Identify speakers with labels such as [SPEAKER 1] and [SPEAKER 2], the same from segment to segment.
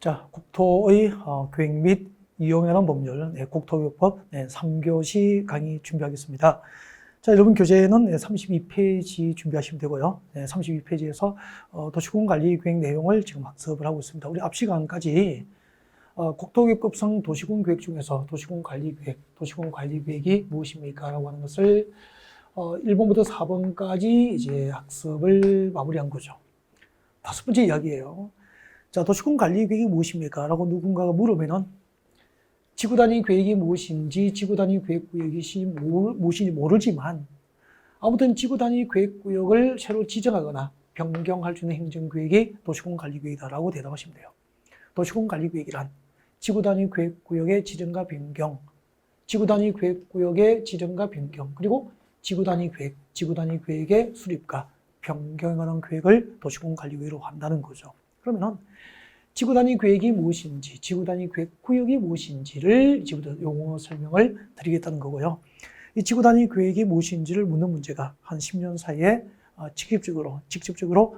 [SPEAKER 1] 자, 국토의 계획 및 이용에 관한 법률, 국토교육법 3교시 강의 준비하겠습니다. 자, 여러분 교재는 32페이지 준비하시면 되고요. 32페이지에서 도시군관리계획 내용을 지금 학습을 하고 있습니다. 우리 앞 시간까지 국토교육법상 도시군계획 중에서 도시군관리계획, 도시군관리계획이 무엇입니까? 라고 하는 것을 1번부터 4번까지 이제 학습을 마무리한 거죠. 5번째 이야기예요. 자, 도시군관리계획이 무엇입니까? 라고 누군가가 물으면은 지구단위 계획이 무엇인지, 지구단위 계획구역이 무엇인지 모르지만 아무튼 지구단위 계획구역을 새로 지정하거나 변경할 수 있는 행정계획이 도시군관리계획이다라고 대답하시면 돼요. 도시군관리계획이란 지구단위 계획구역의 지정과 변경, 지구단위 계획구역의 지정과 변경, 그리고 지구단위 계획, 지구단위 계획의 수립과 변경에 관한 계획을 도시군관리계획으로 한다는 거죠. 그러면은 지구단위 계획이 무엇인지, 지구단위 계획구역이 무엇인지를 이제부터 용어 설명을 드리겠다는 거고요. 이 지구단위 계획이 무엇인지를 묻는 문제가 한 10년 사이에 직접적으로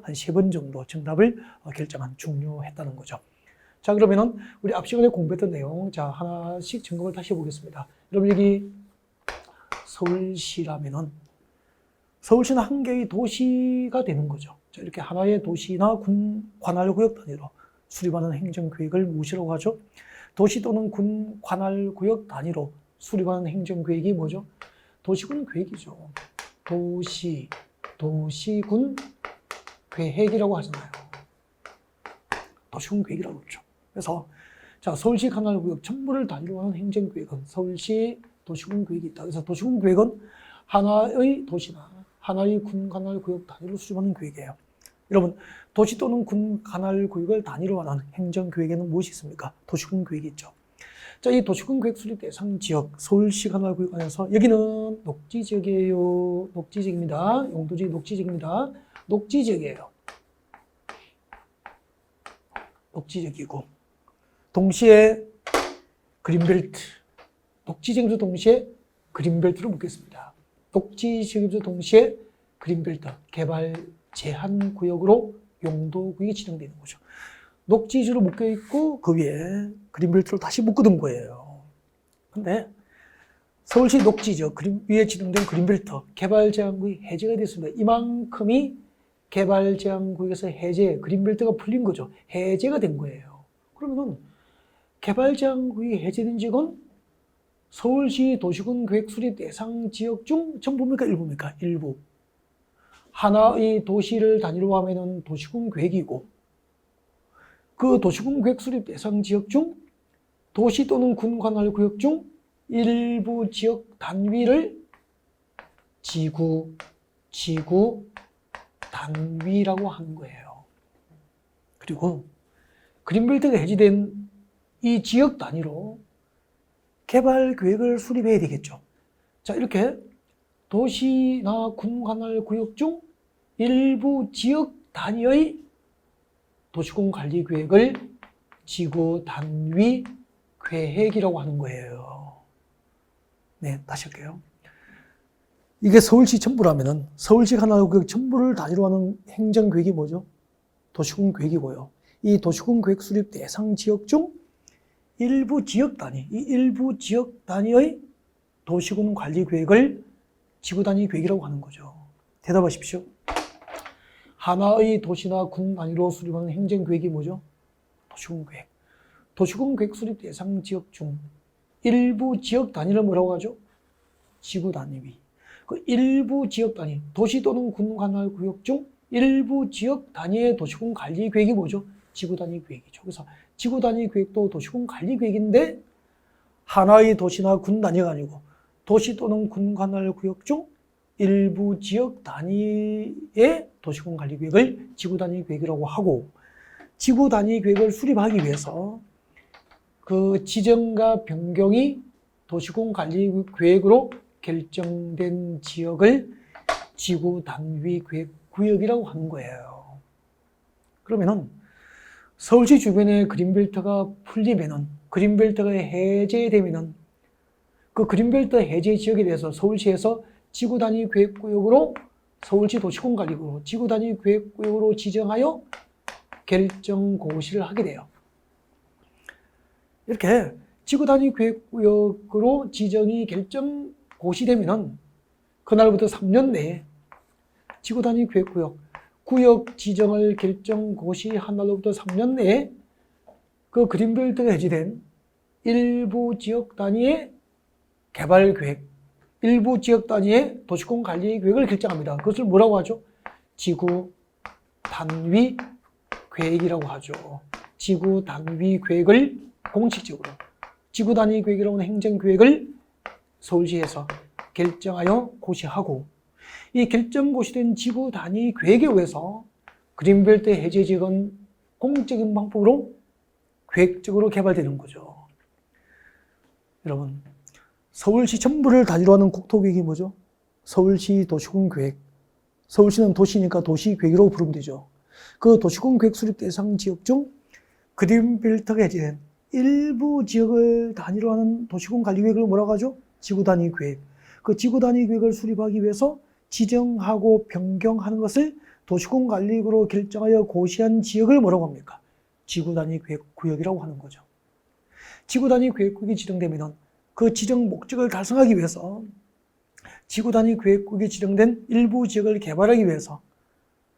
[SPEAKER 1] 한 3번 정도 정답을 결정한 중요했다는 거죠. 자, 그러면은 우리 앞 시간에 공부했던 내용, 자, 하나씩 점검을 다시 해보겠습니다. 여러분, 여기 서울시라면은 서울시는 한 개의 도시가 되는 거죠. 자, 이렇게 하나의 도시나 군 관할구역 단위로 수립하는 행정계획을 무엇이라고 하죠? 도시 또는 군 관할구역 단위로 수립하는 행정계획이 뭐죠? 도시군 계획이죠. 도시군 계획이라고 하잖아요. 도시군 계획이라고 그러죠. 그래서 자, 서울시 관할구역 전부를 단위로 하는 행정계획은 서울시 도시군 계획이 있다. 그래서 도시군 계획은 하나의 도시나 하나의 군 관할구역 단위로 수립하는 계획이에요. 여러분, 도시 또는 군 관할구역을 단위로 하는 행정계획에는 무엇이 있습니까? 도시군 계획이 있죠. 자, 이 도시군 계획 수립 대상 지역, 서울시 관할구역 안에서 여기는 녹지지역이에요. 녹지지역입니다. 용도지 녹지지역입니다. 녹지지역이에요. 녹지지역이고, 동시에 그린벨트, 녹지지역에서 동시에 그린벨트를 묻겠습니다. 녹지지역에서 동시에 그린벨트, 개발 제한구역으로 용도구역이 지정되는 거죠. 녹지지로 묶여있고 그 위에 그린벨트로 다시 묶어둔 거예요. 근데 서울시 녹지지역 위에 지정된 그린벨트, 개발제한구역이 해제가 됐습니다. 이만큼이 개발제한구역에서 해제, 그린벨트가 풀린 거죠. 해제가 된 거예요. 그러면은 개발제한구역이 해제된 지역은 서울시 도시군 계획 수립 대상 지역 중 전부입니까? 일부입니까? 일부. 하나의 도시를 단위로 하면은 도시군 계획이고, 그 도시군 계획 수립 대상 지역 중 도시 또는 군 관할 구역 중 일부 지역 단위를 지구 단위라고 하는 거예요. 그리고 그린벨트가 해제된 이 지역 단위로 개발 계획을 수립해야 되겠죠. 자, 이렇게 도시나 군 관할 구역 중 일부 지역 단위의 도시군 관리 계획을 지구 단위 계획이라고 하는 거예요. 네, 다시 할게요. 이게 서울시 전부라면은 서울시 관할구역 전부를 단위로 하는 행정계획이 뭐죠? 도시군 계획이고요. 이 도시군 계획 수립 대상 지역 중 일부 지역 단위, 이 일부 지역 단위의 도시군 관리 계획을 지구 단위 계획이라고 하는 거죠. 대답하십시오. 하나의 도시나 군 단위로 수립하는 행정계획이 뭐죠? 도시군 계획. 도시군 계획 수립 대상 지역 중 일부 지역 단위를 뭐라고 하죠? 지구 단위. 그 일부 지역 단위, 도시 또는 군 관할 구역 중 일부 지역 단위의 도시군 관리 계획이 뭐죠? 지구 단위 계획이죠. 그래서 지구 단위 계획도 도시군 관리 계획인데 하나의 도시나 군 단위가 아니고 도시 또는 군 관할 구역 중 일부 지역 단위의 도시군 관리 계획을 지구 단위 계획이라고 하고, 지구 단위 계획을 수립하기 위해서 그 지정과 변경이 도시군 관리 계획으로 결정된 지역을 지구 단위 계획 구역이라고 하는 거예요. 그러면은 서울시 주변에 그린벨트가 풀리면은, 그린벨트가 해제되면은 그 그린벨트 해제 지역에 대해서 서울시에서 지구 단위 계획구역으로 서울시 도시군 관리구역으로 지구 단위 계획구역으로 지정하여 결정 고시를 하게 돼요. 이렇게 지구 단위 계획구역으로 지정이 결정 고시되면은 그날부터 3년 내에 지구 단위 계획구역 구역 지정을 결정 고시한 날로부터 3년 내에 그 그린벨트가 해제된 일부 지역 단위의 개발 계획, 일부 지역 단위의 도시공 관리 계획을 결정합니다. 그것을 뭐라고 하죠? 지구 단위 계획이라고 하죠. 지구 단위 계획을 공식적으로 지구 단위 계획이라고 하는 행정 계획을 서울시에서 결정하여 고시하고, 이 결정 고시된 지구 단위 계획에 의해서 그린벨트 해제 지역은 공적인 방법으로 계획적으로 개발되는 거죠. 여러분, 서울시 전부를 단위로 하는 국토계획이 뭐죠? 서울시 도시군계획. 서울시는 도시니까 도시계획이라고 부르면 되죠. 그 도시군계획 수립 대상 지역 중 그린벨트가 해제된 일부 지역을 단위로 하는 도시군관리계획을 뭐라고 하죠? 지구단위계획. 그 지구단위계획을 수립하기 위해서 지정하고 변경하는 것을 도시군관리구역으로 결정하여 고시한 지역을 뭐라고 합니까? 지구단위계획구역이라고 하는 거죠. 지구단위계획구역이 지정되면 그 지정 목적을 달성하기 위해서 지구단위계획구역이 지정된 일부 지역을 개발하기 위해서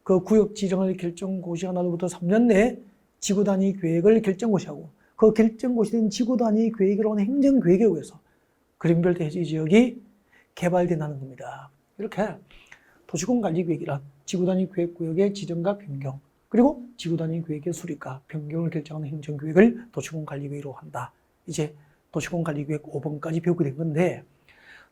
[SPEAKER 1] 그 구역 지정을 결정 고시한 날로부터 3년 내에 지구단위계획을 결정 고시하고, 그 결정 고시된 지구단위계획이라고 하는 행정계획에 의해서 그린벨트 해제 지역이 개발된다는 겁니다. 이렇게 도시군관리계획이란 지구단위계획구역의 지정과 변경, 그리고 지구단위계획의 수립과 변경을 결정하는 행정계획을 도시군관리계획으로 한다. 이제 도시군관리계획 5번까지 배우게 된 건데,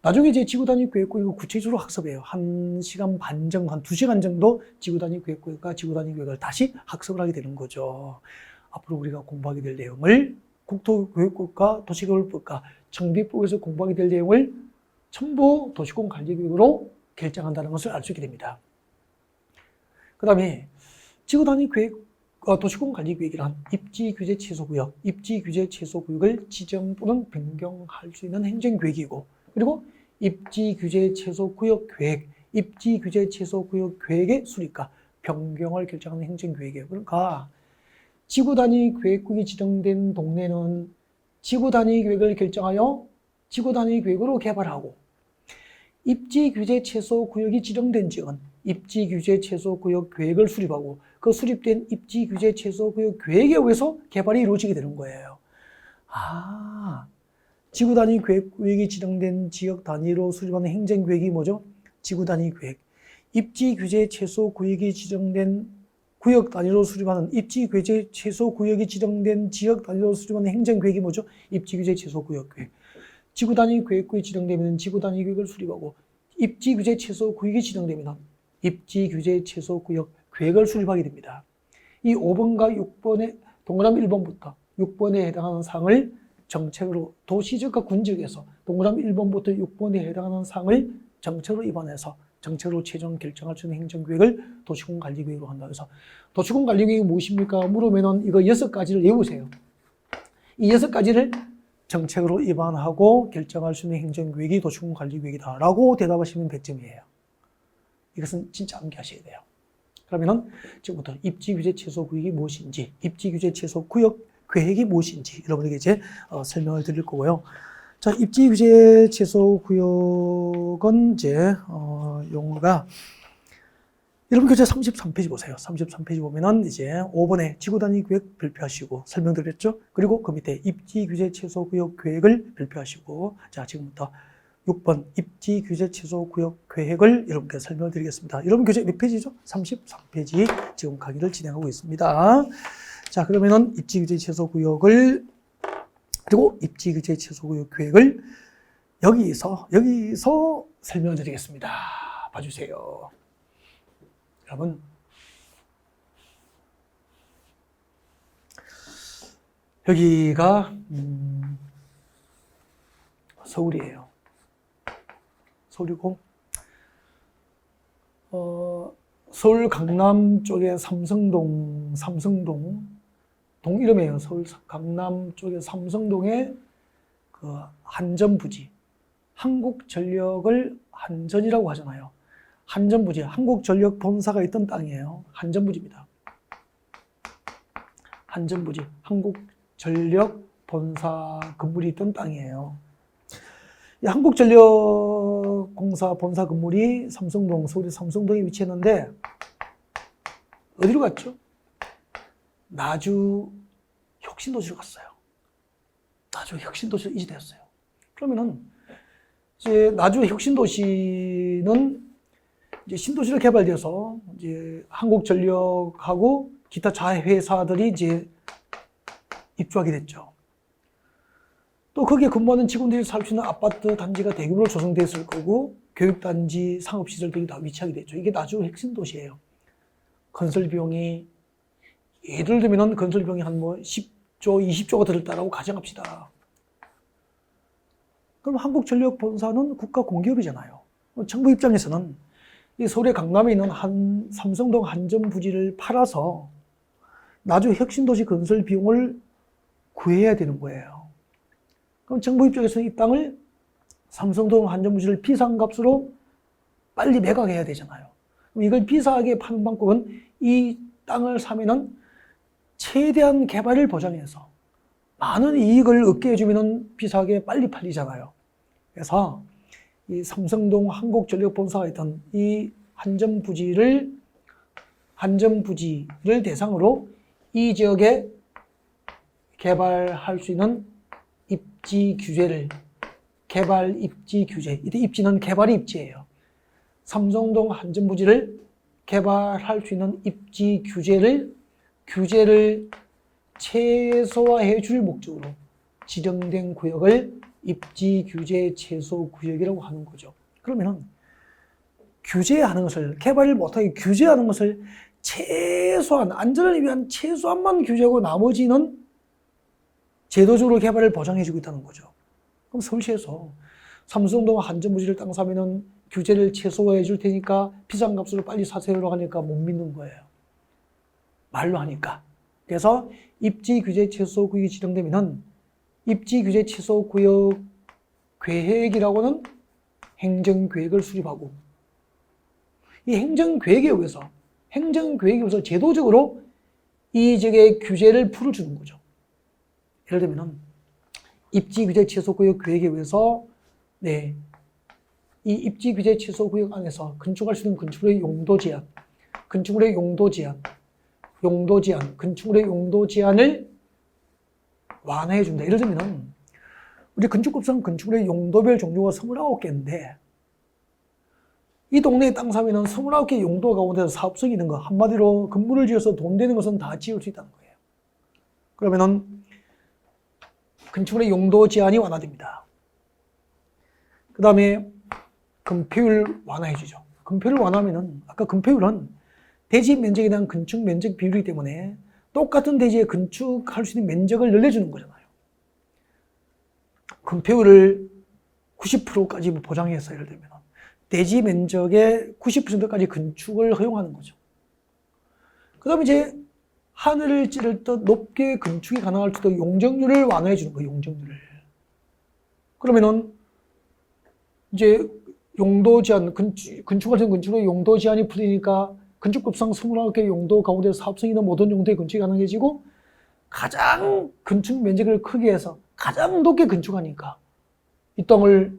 [SPEAKER 1] 나중에 이제 지구단위계획구역을 구체적으로 학습해요. 1시간 반 정도, 한 2시간 정도 지구단위계획구역과 지구단위계획을 다시 학습을 하게 되는 거죠. 앞으로 우리가 공부하게 될 내용을 국토교육법과 도시개발법과 정비법에서 공부하게 될 내용을 전부 도시군관리계획으로 결정한다는 것을 알 수 있게 됩니다. 그 다음에 지구단위계획, 도시군관리계획이란 입지규제 최소구역, 입지규제 최소구역을 지정 또는 변경할 수 있는 행정계획이고, 그리고 입지규제 최소구역 계획, 입지규제 최소구역 계획의 수립과 변경을 결정하는 행정계획이에요. 그러니까 지구단위계획구역이 지정된 동네는 지구단위계획을 결정하여 지구단위계획으로 개발하고, 입지규제 최소구역이 지정된 지역은 입지규제 최소구역 계획을 수립하고, 그 수립된 입지규제 최소구역 계획에 의해서 개발이 이루어지게 되는 거예요. 지구단위계획구역이 지정된 지역 단위로 수립하는 행정계획이 뭐죠? 지구단위계획. 입지규제 최소구역이 지정된 구역 단위로 수립하는 입지규제 최소구역이 지정된 지역 단위로 수립하는 행정계획이 뭐죠? 입지규제 최소구역계획. 지구단위계획구역이 지정되면 지구단위계획을 수립하고, 입지규제 최소구역이 지정되면 입지규제 최소구역 계획을 수립하게 됩니다. 이 5번과 6번의 동그라미 1번부터 6번에 해당하는 사항을 정책으로, 도시지역과 군지역에서 동그라미 1번부터 6번에 해당하는 사항을 정책으로 입안해서 정책으로 최종 결정할 수 있는 행정계획을 도시군관리계획으로 한다. 그래서 도시군관리계획이 무엇입니까? 물으면은 이거 6가지를 외우세요. 이 6가지를 정책으로 입안하고 결정할 수 있는 행정계획이 도시군관리계획이다 라고 대답하시면 100점이에요. 이것은 진짜 암기하셔야 돼요. 그러면은 지금부터 입지규제 최소구역이 무엇인지, 입지규제 최소구역 계획이 무엇인지 여러분에게 이제 설명을 드릴 거고요. 자, 입지규제 최소구역은 이제 용어가, 여러분 교재 33페이지 보세요. 33페이지 보면은 이제 5번에 지구단위계획 발표하시고 설명드렸죠. 그리고 그 밑에 입지규제 최소구역 계획을 발표하시고, 자, 지금부터 6번 입지규제 최소구역 계획을 여러분께 설명드리겠습니다. 여러분 교재 몇 페이지죠? 33페이지 지금 강의를 진행하고 있습니다. 자, 그러면은 입지규제 최소구역을, 그리고 입지규제 최소구역 계획을 여기서 설명드리겠습니다. 봐주세요. 여러분, 여기가 서울이에요. 서울이고, 서울 강남 쪽에 삼성동 동 이름이에요. 서울 강남 쪽에 삼성동에 그 한전부지, 한국전력을 한전이라고 하잖아요. 한전부지, 한국전력 본사가 있던 땅이에요. 한전부지입니다. 한전부지, 한국전력 본사 건물이 있던 땅이에요. 이 한국전력공사 본사 건물이 삼성동, 서울의 삼성동에 위치했는데 어디로 갔죠? 나주 혁신도시로 갔어요. 나주 혁신도시로 이주되었어요. 그러면은 이제 나주 혁신도시는 이제 신도시로 개발되어서 이제 한국전력하고 기타 자회사들이 이제 입주하게 됐죠. 또 거기에 근무하는 직원들이 살 수 있는 아파트 단지가 대규모로 조성됐을 거고 교육단지, 상업시설 등이 다 위치하게 됐죠. 이게 나주 핵심도시예요. 건설 비용이 예를 들면 건설 비용이 한 뭐 10조, 20조가 들었다라고 가정합시다. 그럼 한국전력 본사는 국가 공기업이잖아요. 정부 입장에서는 이 서울의 강남에 있는 삼성동 한전 부지를 팔아서 나주 혁신도시 건설 비용을 구해야 되는 거예요. 그럼 정부 입장에서는 이 땅을 삼성동 한전 부지를 비상값으로 빨리 매각해야 되잖아요. 그럼 이걸 비싸게 파는 방법은 이 땅을 사면은 최대한 개발을 보장해서 많은 이익을 얻게 해주면은 비싸게 빨리 팔리잖아요. 그래서 이 삼성동 한국전력본사가 있던 이 한전 부지를 대상으로 이 지역에 개발할 수 있는 입지 규제를 개발 입지 규제, 이때 입지는 개발이 입지예요. 삼성동 한전 부지를 개발할 수 있는 입지 규제를 최소화해 줄 목적으로 지정된 구역을 입지 규제 최소 구역이라고 하는 거죠. 그러면은 규제하는 것을, 개발을 못하게 규제하는 것을 최소한, 안전을 위한 최소한만 규제하고 나머지는 제도적으로 개발을 보장해주고 있다는 거죠. 그럼 서울시에서 삼성동 한전부지를 땅 사면은 규제를 최소화해 줄 테니까 비상값으로 빨리 사세요라고 하니까 못 믿는 거예요. 말로 하니까. 그래서 입지 규제 최소 구역이 지정되면은 입지 규제 최소 구역 계획이라고는 행정계획을 수립하고 이 행정계획에 의해서 제도적으로 이 지역의 규제를 풀어주는 거죠. 예를 들면은 입지 규제 최소 구역 계획에 의해서 이 입지 규제 최소 구역 안에서 건축할 수 있는 건축물의 용도 제한을 완화해 준다. 예를 들면은 우리 건축법상 건축물의 용도별 종류가 29개인데 이 동네에 땅 사면은 29개 용도 가운데서 사업성이 있는 거, 한마디로 건물을 지어서 돈 되는 것은 다 지을 수 있다는 거예요. 그러면은 건축물의 용도 제한이 완화됩니다. 그 다음에 건폐율 완화해 주죠. 건폐율 완화하면은 아까 건폐율은 대지 면적에 대한 건축 면적 비율이기 때문에 똑같은 대지에 건축할 수 있는 면적을 늘려주는 거잖아요. 건폐율을 90%까지 보장해서 예를 들면 대지 면적의 90%까지 건축을 허용하는 거죠. 그 다음에 이제 하늘을 찌를 듯 높게 건축이 가능할 수 있도록 용적률을 완화해 주는 거예요. 용적률을. 그러면은 이제 용도 제한, 건축할 수 있는 건축의 용도 제한이 풀리니까 건축법상 29개 용도 가운데 사업성 있는 모든 용도에 건축이 가능해지고 가장 건축 면적을 크게 해서 가장 높게 건축하니까 이 땅을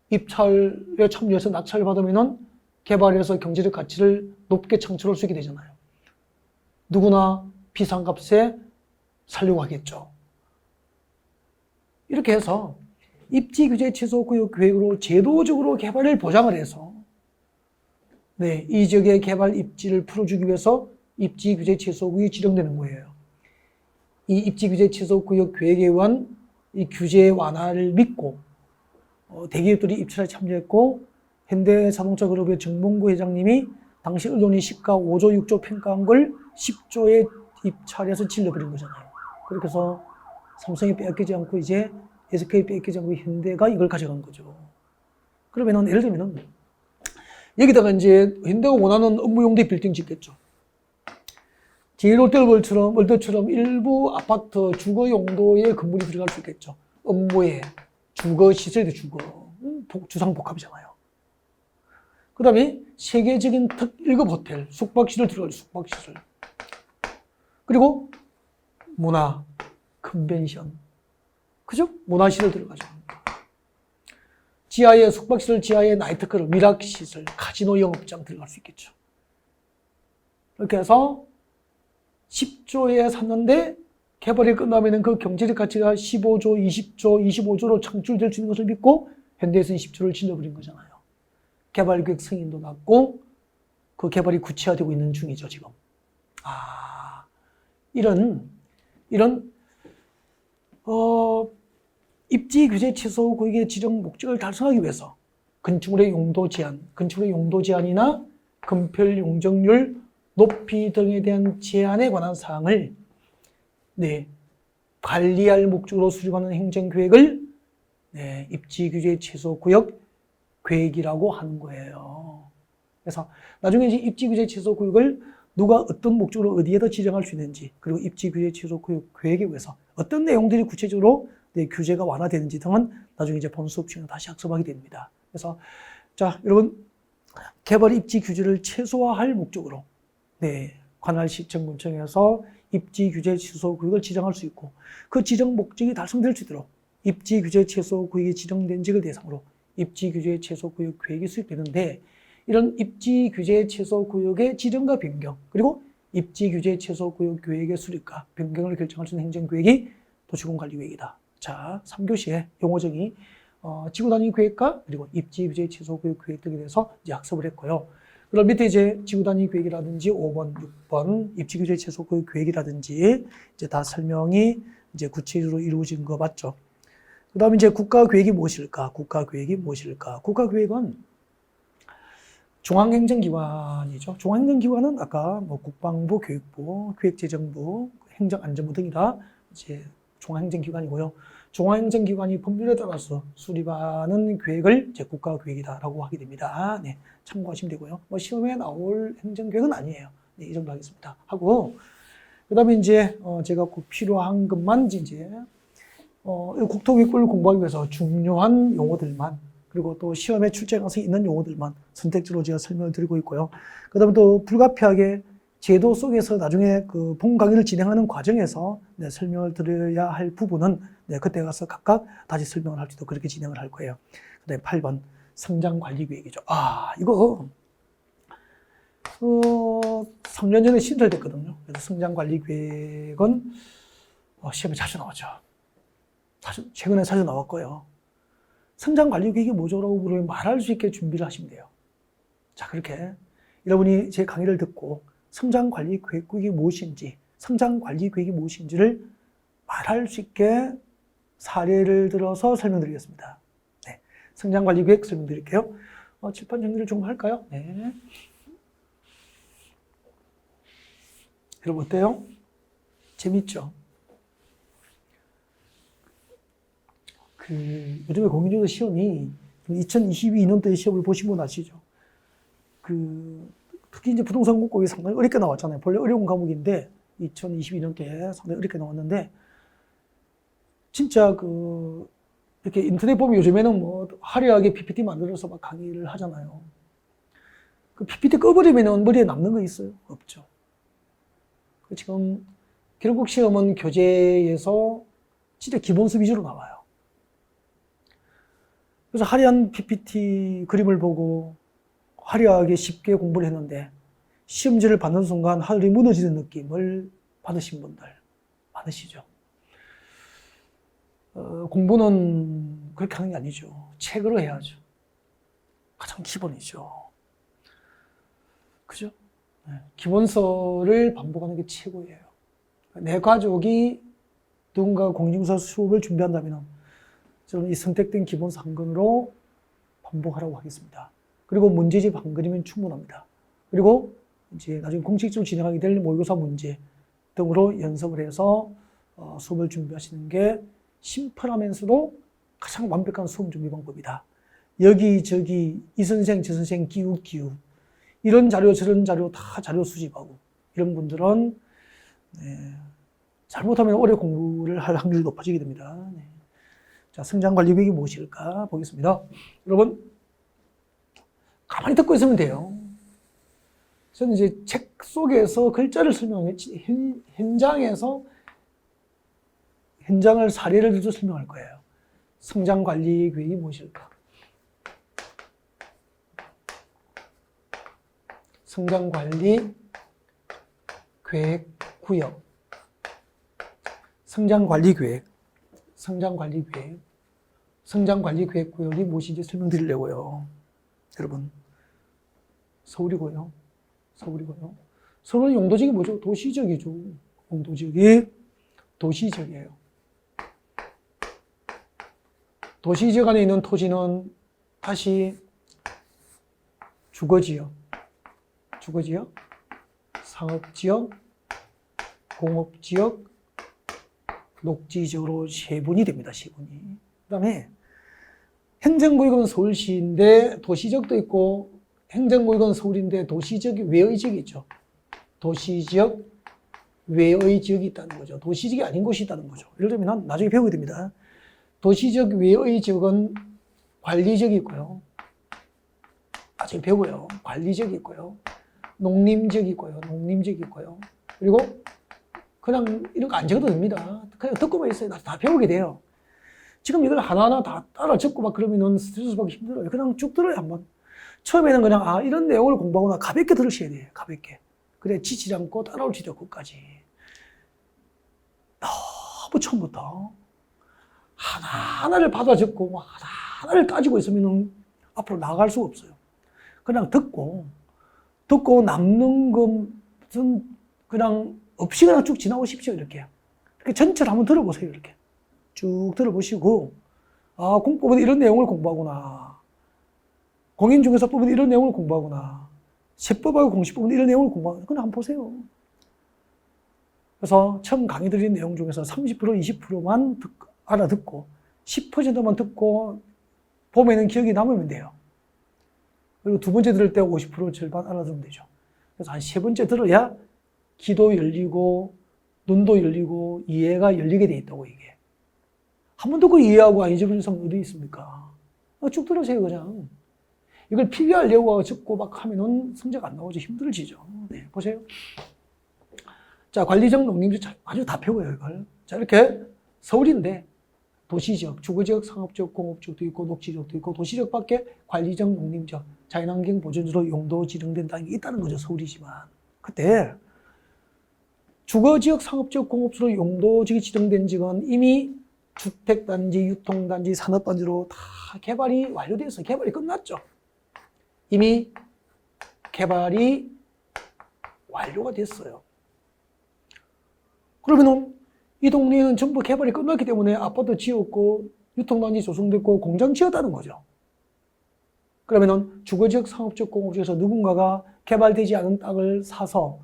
[SPEAKER 1] 입찰에 참여해서 낙찰을 받으면은 개발해서 경제적 가치를 높게 창출할 수 있게 되잖아요. 누구나 비상값에 살려고 하겠죠. 이렇게 해서 입지 규제 최소 구역 계획으로 제도적으로 개발을 보장을 해서 이 지역의 개발 입지를 풀어주기 위해서 입지 규제 최소 구역이 지정되는 거예요. 이 입지 규제 최소 구역 계획에 의한 이 규제 완화를 믿고 대기업들이 입찰에 참여했고 현대자동차 그룹의 정봉구 회장님이 당시 의료원이 시가 5조 6조 평가한 걸 10조에 입찰해서 질러버린 거잖아요. 그렇게 해서 삼성이 빼앗기지 않고 이제 SK 빼앗기지 않고 현대가 이걸 가져간 거죠. 그러면은 예를 들면은 여기다가 이제 현대가 원하는 업무용대 빌딩 짓겠죠. 제일롯데월드처럼 일부 아파트 주거 용도의 건물이 들어갈 수 있겠죠. 업무에 주거 시설이 주상복합이잖아요. 그 다음에 세계적인 특 1급 호텔, 숙박시설 들어가죠. 숙박시설. 그리고 문화, 컨벤션, 그죠? 문화시설 들어가죠. 지하에 숙박시설, 지하에 나이트클럽, 미락시설, 카지노 영업장 들어갈 수 있겠죠. 이렇게 해서 10조에 샀는데 개발이 끝나면 그 경제적 가치가 15조, 20조, 25조로 창출될 수 있는 것을 믿고 현대에서는 10조를 질러버린 거잖아요. 개발계획 승인도 났고 그 개발이 구체화되고 있는 중이죠, 지금. 이런 입지 규제 취소 구역의 지정 목적을 달성하기 위해서 건축물의 용도 제한이나 건폐율 용적률 높이 등에 대한 제한에 관한 사항을 관리할 목적으로 수립하는 행정계획을 입지 규제 취소 구역 계획이라고 하는 거예요. 그래서 나중에 이제 입지 규제 취소 구역을 누가 어떤 목적으로 어디에다 지정할 수 있는지, 그리고 입지 규제 취소 구역 계획에 의해서 어떤 내용들이 구체적으로 규제가 완화되는지 등은 나중에 이제 본 수업 시간에 다시 학습하게 됩니다. 그래서 자, 여러분, 개발 입지 규제를 최소화할 목적으로 관할 시청군청에서 입지 규제 취소 구역을 지정할 수 있고, 그 지정 목적이 달성될 수 있도록 입지 규제 취소 구역이 지정된 지역을 대상으로 입지 규제 취소 구역 계획이 수립되는데, 이런 입지 규제 취소 구역의 지정과 변경, 그리고 입지 규제 취소 구역 계획의 수립과 변경을 결정할 수 있는 행정계획이 도시공관리계획이다. 자, 3교시에 용어정의, 지구단위 계획과 그리고 입지 규제 취소 구역 계획 등에 대해서 이제 학습을 했고요. 그럼 밑에 이제 지구단위 계획이라든지 5번, 6번 입지 규제 취소 구역 계획이라든지 이제 다 설명이 이제 구체적으로 이루어진 거 맞죠? 그 다음에 이제 국가계획이 무엇일까? 국가계획은 중앙행정기관이죠. 중앙행정기관은 아까 뭐 국방부, 교육부, 기획재정부, 행정안전부 등이다 이제 중앙행정기관이고요. 중앙행정기관이 법률에 따라서 수립하는 계획을 이제 국가계획이다라고 하게 됩니다. 참고하시면 되고요. 뭐 시험에 나올 행정계획은 아니에요. 이 정도 하겠습니다. 하고 그다음에 이제 제가 꼭 필요한 것만 이제 국토기획부를 공부하기 위해서 중요한 용어들만, 그리고 또 시험에 출제 가능성이 있는 용어들만 선택적으로 제가 설명을 드리고 있고요. 그 다음에 또 불가피하게 제도 속에서 나중에 그 본 강의를 진행하는 과정에서 설명을 드려야 할 부분은 그때 가서 각각 다시 설명을 할 수도 그렇게 진행을 할 거예요. 그 다음에 8번 성장관리계획이죠. 이거 3년 전에 신설됐거든요. 그래서 성장관리계획은 시험에 자주 나오죠. 최근에 자주 나왔고요. 성장관리계획이 뭐죠라고 물으면 말할 수 있게 준비를 하시면 돼요. 자, 그렇게 여러분이 제 강의를 듣고 성장관리계획이 무엇인지를 말할 수 있게 사례를 들어서 설명드리겠습니다. 성장관리계획 설명드릴게요. 칠판 정리를 좀 할까요? 여러분 어때요? 재밌죠? 요즘에 공인중개사 시험이 2022년도의 시험을 보신 분 아시죠? 특히 이제 부동산 공법이 상당히 어렵게 나왔잖아요. 본래 어려운 과목인데 2022년도에 상당히 어렵게 나왔는데, 진짜 이렇게 인터넷 보면 요즘에는 뭐 화려하게 PPT 만들어서 막 강의를 하잖아요. 그 PPT 꺼버리면 머리에 남는 거 있어요? 없죠. 지금 결국 시험은 교재에서 진짜 기본수 위주로 나와요. 그래서 화려한 PPT 그림을 보고 화려하게 쉽게 공부를 했는데 시험지를 받는 순간 하늘이 무너지는 느낌을 받으신 분들 많으시죠. 공부는 그렇게 하는 게 아니죠. 책으로 해야죠. 가장 기본이죠. 그죠? 기본서를 반복하는 게 최고예요. 내 가족이 누군가 공인중개사 수업을 준비한다면 저는 이 선택된 기본서 한 권으로 반복하라고 하겠습니다. 그리고 문제집 한 권이면 충분합니다. 그리고 이제 나중에 공식적으로 진행하게 될 모의고사 문제 등으로 연습을 해서 수업을 준비하시는 게 심플하면서도 가장 완벽한 수험 준비 방법이다. 여기저기 이 선생 저 선생 기웃기웃 이런 자료 저런 자료 다 자료 수집하고 이런 분들은 잘못하면 오래 공부를 할 확률이 높아지게 됩니다. 자, 성장관리계획이 무엇일까 보겠습니다. 여러분 가만히 듣고 있으면 돼요. 저는 이제 책 속에서 글자를 설명했지 현장에서 현장을 사례를 들어서 설명할 거예요. 성장관리계획이 무엇일까? 성장관리계획 구역. 성장관리계획. 성장관리계획 구역이 무엇인지 설명드리려고요. 여러분, 서울이고요. 서울은 용도지역이 뭐죠? 도시지역이죠. 용도지역이 도시지역이에요. 도시지역 안에 있는 토지는 다시 주거지역, 상업지역, 공업지역, 녹지지역으로 세분이 됩니다. 세분이. 그 다음에 행정구역은 서울시인데 도시지역도 있고, 행정구역은 서울인데 도시지역이 외의 지역이 있죠. 도시지역, 외의 지역이 있다는 거죠. 도시지역이 아닌 곳이 있다는 거죠. 예를 들면 나중에 배우게 됩니다. 도시지역 외의 지역은 관리지역이 있고요. 나중에 배우고요. 관리지역이 있고요. 농림지역이 있고요. 그리고 그냥 이런 거 안 적어도 됩니다. 그냥 듣고만 있어요. 다 배우게 돼요. 지금 이걸 하나하나 다 따라 적고 막 그러면은 스트레스 받기 힘들어요. 그냥 쭉 들어요, 한번. 처음에는 그냥, 이런 내용을 공부하거나 가볍게 들으셔야 돼요. 가볍게. 그래, 지치지 않고 따라올 수 있도록 끝까지. 너무 처음부터 하나하나를 받아 적고, 하나하나를 따지고 있으면 앞으로 나아갈 수가 없어요. 그냥 듣고 남는 것은 그냥 없이 그냥 쭉 지나오십시오, 이렇게. 이렇게 전체를 한번 들어보세요, 이렇게. 쭉 들어보시고, 공법은 이런 내용을 공부하구나. 공인중개사법은 이런 내용을 공부하구나. 세법하고 공시법은 이런 내용을 공부하구나. 그냥 한번 보세요. 그래서 처음 강의 드린 내용 중에서 30%, 20%만 알아듣고 10%만 듣고 봄에는 기억이 남으면 돼요. 그리고 두 번째 들을 때 50% 절반 알아들으면 되죠. 그래서 한 세 번째 들어야 귀도 열리고 눈도 열리고 이해가 열리게 돼 있다고, 이게. 한 번 듣고 이해하고 안 잊어버린 사람 어디 있습니까? 쭉 들으세요, 그냥. 이걸 필기하려고 적고 막 하면은 성적 안 나오죠. 힘들어지죠. 네, 보세요. 자, 관리적, 농림지역 아주 다 배워요, 이걸. 자, 이렇게 서울인데 도시지역, 주거지역, 상업지역, 공업지역도 있고 녹지지역도 있고 도시지역 밖에 관리적, 농림지역, 자연환경 보존지로 용도 지정된다는 게 있다는 거죠. 서울이지만. 그때 주거지역, 상업지역, 공업지로 용도지역이 지정된 지역은 이미 주택단지, 유통단지, 산업단지로 다 개발이 완료돼서 개발이 끝났죠. 이미 개발이 완료가 됐어요. 그러면은 이 동네는 전부 개발이 끝났기 때문에 아파트 지었고 유통단지 조성됐고 공장 지었다는 거죠. 그러면은 주거지역, 상업지역, 공업지역에서 누군가가 개발되지 않은 땅을 사서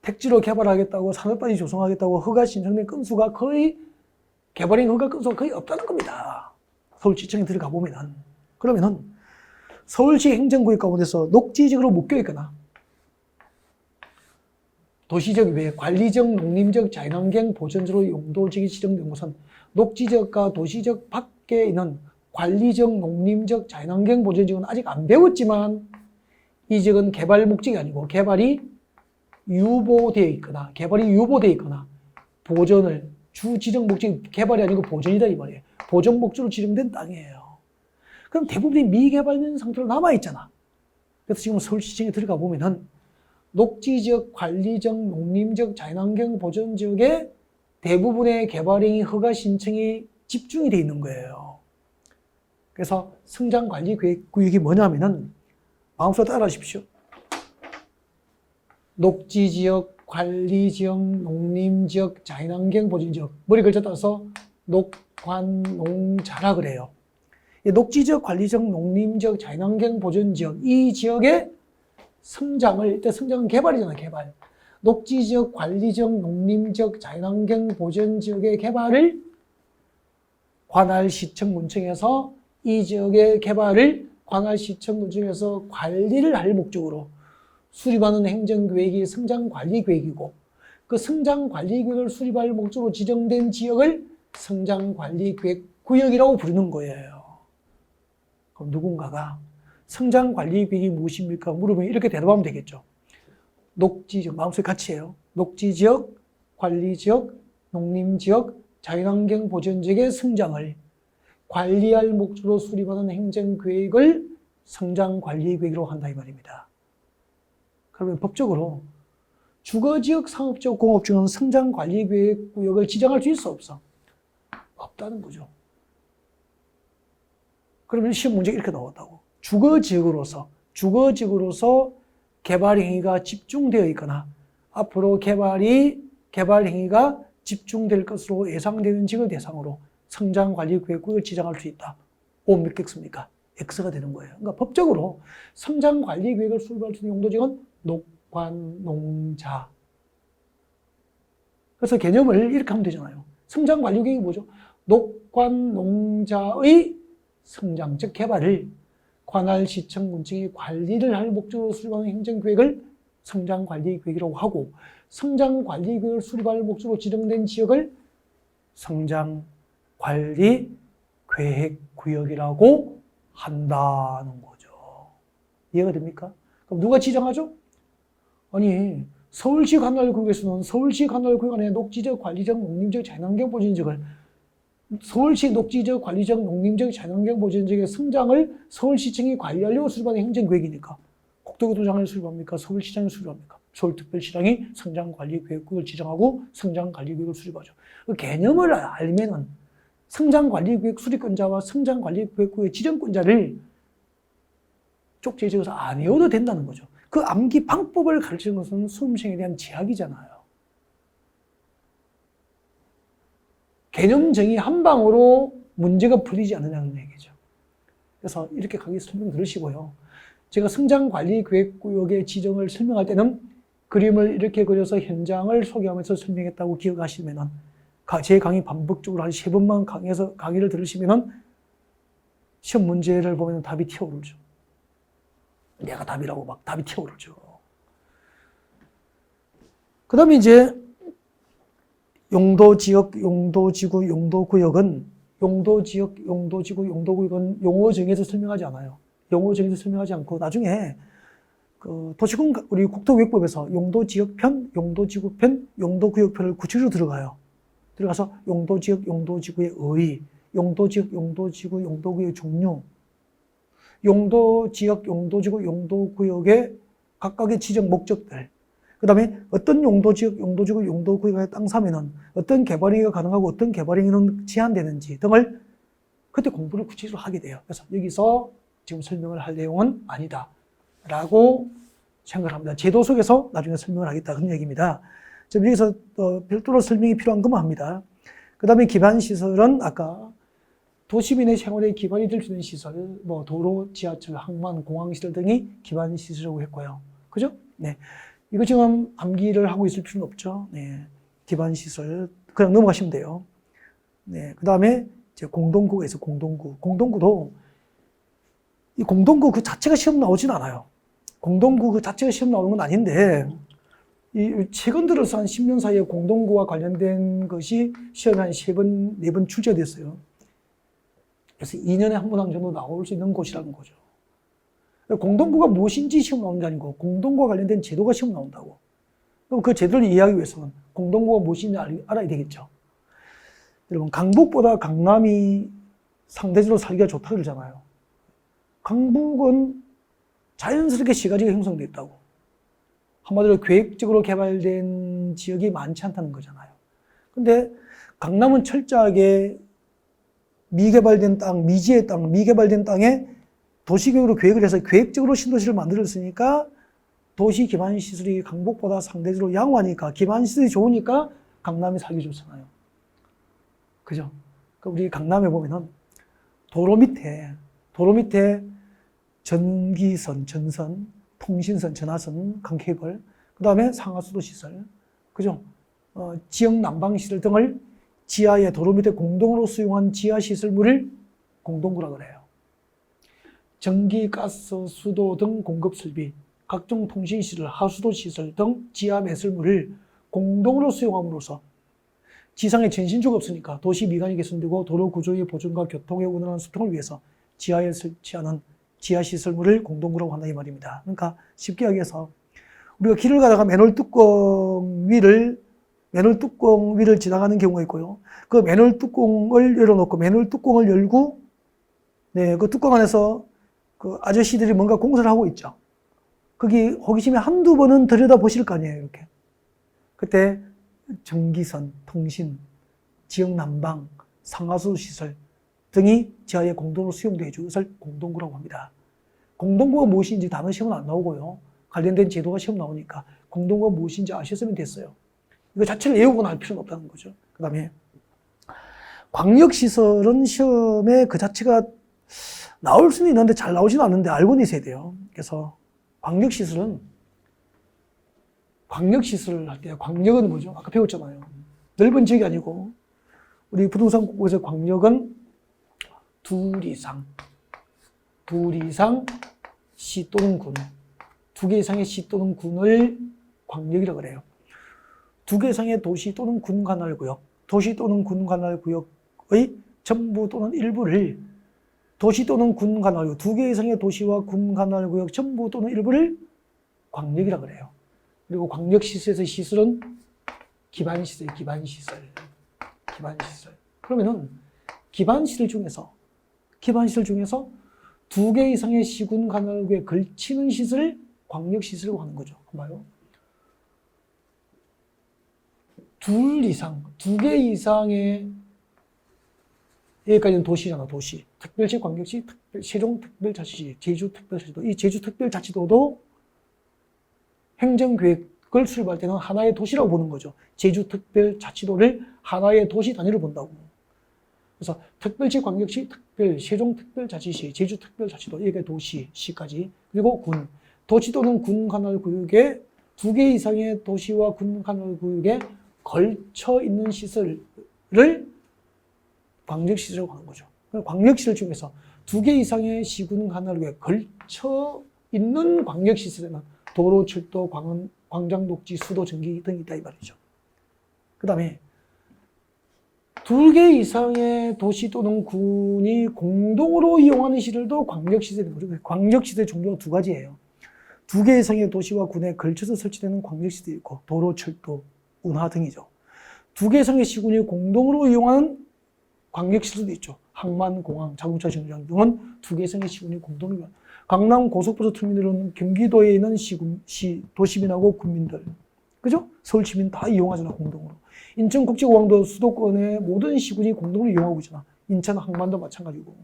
[SPEAKER 1] 택지로 개발하겠다고 산업단지 조성하겠다고 허가 신청된 건수가 거의 개발인 허가 건수가 거의 없다는 겁니다. 서울시청에 들어가 보면은. 그러면은 서울시 행정구역 가운데서 녹지지역으로 묶여 있거나 도시지역 외에 관리적, 농림적, 자연환경 보존지로 용도지역이 지정된 곳은 녹지지역과 도시지역 밖에 있는 관리적, 농림적, 자연환경 보존지역은 아직 안 배웠지만 이 지역은 개발 목적이 아니고 개발이 유보되어 있거나 보존을 주 지정 목적이 개발이 아니고 보존이다 이 말이에요. 보존 목적으로 지정된 땅이에요. 그럼 대부분이 미개발된 상태로 남아있잖아. 그래서 지금 서울시청에 들어가 보면은 녹지지역, 관리적, 농림적, 자연환경 보존지역에 대부분의 개발행위 허가 신청이 집중이 되어 있는 거예요. 그래서 성장관리구역이 뭐냐면은 마음속으로 따라하십시오. 녹지지역, 관리지역, 농림지역, 자연환경 보존지역. 머리 글자 따서 녹관농자라 그래요. 녹지지역, 관리지역, 농림지역, 자연환경 보존지역 이 지역의 성장을, 일단 성장은 개발이잖아요, 개발. 녹지지역, 관리지역, 농림지역, 자연환경 보존지역의 개발을 관할시청 군청에서 이 지역의 개발을 관할시청 군청에서 관리를 할 목적으로 수립하는 행정계획이 성장관리계획이고 그 성장관리계획을 수립할 목적으로 지정된 지역을 성장관리계획구역이라고 부르는 거예요. 그럼 누군가가 성장관리계획이 무엇입니까? 물어보면 이렇게 대답하면 되겠죠. 녹지지역, 마음속에 같이 해요. 녹지지역, 관리지역, 농림지역, 자연환경 보전지역의 성장을 관리할 목적으로 수립하는 행정계획을 성장관리계획이라고 한다 이 말입니다. 그러면 법적으로 주거지역, 상업지역, 공업지역은 성장관리계획 구역을 지정할 수 있어 없어? 없다는 거죠. 그러면 시험 문제가 이렇게 나왔다고. 주거지역으로서 개발 행위가 집중되어 있거나 앞으로 개발 행위가 집중될 것으로 예상되는 지역을 대상으로 성장관리계획을 지정할 수 있다. O 몇 객수입니까? X가 되는 거예요. 그러니까 법적으로 성장관리계획을 수립할 수 있는 용도지역은 녹관, 농자. 그래서 개념을 이렇게 하면 되잖아요. 성장관리계획이 뭐죠? 녹관, 농자의 성장, 즉 개발을 관할 시청, 군청이 관리를 할 목적으로 수립하는 행정계획을 성장관리계획이라고 하고 성장관리계획을 수립할 목적으로 지정된 지역을 성장관리계획구역이라고 한다는 거죠. 이해가 됩니까? 그럼 누가 지정하죠? 아니 서울시 관할구역에서는 서울시 관할구역 안에 녹지적, 관리적, 농림적, 자연환경 보전지역을 서울시 녹지적, 관리적, 농림적, 자연환경 보전지역의 성장을 서울시청이 관리하려고 수립하는 행정계획이니까 국토교통장을 수립합니까? 서울시장이 수립합니까? 서울특별시장이 성장관리계획구역을 지정하고 성장관리계획을 수립하죠. 그 개념을 알면은 성장관리계획 수립권자와 성장관리계획구역 지정권자를 쪽지에 적어서 안 외워도 된다는 거죠. 그 암기 방법을 가르치는 것은 수험생에 대한 제약이잖아요. 개념 정의 한 방으로 문제가 풀리지 않느냐는 얘기죠. 그래서 이렇게 강의 설명 들으시고요. 제가 성장관리계획구역의 지정을 설명할 때는 그림을 이렇게 그려서 현장을 소개하면서 설명했다고 기억하시면은 제 강의 반복적으로 한 3번만 강의를 들으시면은 시험 문제를 보면 답이 튀어오르죠. 내가 답이라고 막 답이 튀어오르죠. 그 다음에 이제 용도지역, 용도지구, 용도구역은 용도지역, 용도지구, 용도구역은 용어 정의에서 설명하지 않아요. 용어 정의에서 설명하지 않고 나중에 그 도시군 우리 국토교육법에서 용도지역편, 용도지구편, 용도구역편을 구체적으로 들어가요. 들어가서 용도지역, 용도지구의 의의, 용도지역, 용도지구, 용도구역의 종류, 용도지역, 용도지구, 용도구역의 각각의 지정 목적들, 그 다음에 어떤 용도지역, 용도지구, 용도구역의 땅 사면은 어떤 개발행위가 가능하고 어떤 개발행위는 제한되는지 등을 그때 공부를 구체적으로 하게 돼요. 그래서 여기서 지금 설명을 할 내용은 아니다 라고 생각을 합니다. 제도 속에서 나중에 설명을 하겠다 그런 얘기입니다. 지금 여기서 별도로 설명이 필요한 것만 합니다. 그 다음에 기반시설은 아까 도시민의 생활에 기반이 될 수 있는 시설, 뭐 도로, 지하철, 항만, 공항시설 등이 기반시설이라고 했고요. 그죠? 네. 이거 지금 암기를 하고 있을 필요는 없죠. 네. 기반시설. 그냥 넘어가시면 돼요. 네. 그 다음에 이제 공동구가 있어요. 공동구. 공동구도 이 공동구 그 자체가 시험 나오진 않아요. 공동구 그 자체가 시험 나오는 건 아닌데, 이 최근 들어서 한 10년 사이에 공동구와 관련된 것이 시험에 한 3번, 4번 출제가 됐어요. 그래서 2년에 한 번 정도 나올 수 있는 곳이라는 거죠. 공동구가 무엇인지 시험 나오는 게 아니고 공동구와 관련된 제도가 시험 나온다고. 그럼 그 제도를 이해하기 위해서는 공동구가 무엇인지 알아야 되겠죠. 여러분 강북보다 강남이 상대적으로 살기가 좋다고 그러잖아요. 강북은 자연스럽게 시가지가 형성되어 있다고. 한마디로 계획적으로 개발된 지역이 많지 않다는 거잖아요. 근데 강남은 철저하게 미개발된 땅, 미지의 땅, 미개발된 땅에 도시계획으로 계획을 해서 계획적으로 신도시를 만들었으니까 도시 기반시설이 강북보다 상대적으로 양호하니까 기반시설이 좋으니까 강남이 살기 좋잖아요. 그죠? 우리 강남에 보면은 도로 밑에 전기선, 전선, 통신선, 전화선, 강케이블, 그 다음에 상하수도 시설, 그죠? 지역 난방시설 등을 지하에 도로 밑에 공동으로 수용한 지하시설물을 공동구라고 그래요. 전기, 가스, 수도 등 공급설비, 각종 통신시설, 하수도 시설 등 지하 매설물을 공동으로 수용함으로써 지상에 전신주가 없으니까 도시 미관이 개선되고 도로 구조의 보존과 교통의 원활한 소통을 위해서 지하에 설치하는 지하시설물을 공동구라고 한다 이 말입니다. 그러니까 쉽게 얘기해서 우리가 길을 가다가 맨홀 뚜껑 위를 맨홀 뚜껑 위를 지나가는 경우가 있고요. 그 맨홀 뚜껑을 열어놓고 맨홀 뚜껑을 열고 네, 그 뚜껑 안에서 그 아저씨들이 뭔가 공사를 하고 있죠. 거기 호기심에 한두 번은 들여다보실 거 아니에요, 이렇게. 그때 전기선, 통신, 지역난방, 상하수 시설 등이 지하에 공동으로 수용되어 있죠. 이것을 공동구라고 합니다. 공동구가 무엇인지 단어 시험은 안 나오고요. 관련된 제도가 시험 나오니까 공동구가 무엇인지 아셨으면 됐어요. 이거 자체를 외우거나 할 필요는 없다는 거죠. 그 다음에 광역시설은 시험에 그 자체가 나올 수는 있는데 잘 나오지는 않는데 알고는 있어야 돼요. 그래서 광역시설을 할 때 광역은 뭐죠? 아까 배웠잖아요. 넓은 지역이 아니고 우리 부동산 공부에서 광역은 둘 이상 시 또는 군, 2개 이상의 시 또는 군을 광역이라고 그래요. 2개 이상의 도시 또는 군 관할구역, 도시 또는 군 관할구역의 전부 또는 일부를 도시 또는 군 관할구역, 2개 이상의 도시와 군 관할구역 전부 또는 일부를 광역이라고 그래요. 그리고 광역시설에서 시설은 기반시설. 그러면은 기반시설 중에서 2개 이상의 시군 관할구에 걸치는 시설을 광역시설이라고 하는 거죠. 봐요. 2개 이상의 여기까지는 도시잖아, 도시. 특별시, 광역시, 세종 특별자치시, 제주 특별자치도. 이 제주 특별자치도도 행정계획을 수립할 때는 하나의 도시라고 보는 거죠. 제주 특별자치도를 하나의 도시 단위로 본다고. 그래서 특별시, 광역시, 세종 특별자치시, 제주 특별자치도, 이게 도시, 시까지. 그리고 군. 도시 또는 군 관할구역에 2개 이상의 도시와 군 관할구역에 걸쳐 있는 시설을 광역시설이라고 하는 거죠. 광역시설 중에서 2개 이상의 시군 관할구역에 걸쳐 있는 광역시설에는 도로, 철도, 광장, 녹지, 수도, 전기 등이 있다 이 말이죠. 그 다음에 2개 이상의 도시 또는 군이 공동으로 이용하는 시설도 광역시설인 거죠. 광역시설의 종류가 2가지예요. 2개 이상의 도시와 군에 걸쳐서 설치되는 광역시설이 있고 도로, 철도, 운하 등이죠. 2개 이상의 시군이 공동으로 이용하는 광역시설도 있죠. 항만, 공항, 자동차 정류장 등은 2개 이상의 시군이 공동으로 이용하는. 강남 고속버스 터미널은 경기도에 있는 도시민하고 군민들, 그죠? 서울 시민 다 이용하잖아, 공동으로. 인천국제공항도 수도권의 모든 시군이 공동으로 이용하고 있잖아. 인천 항만도 마찬가지고.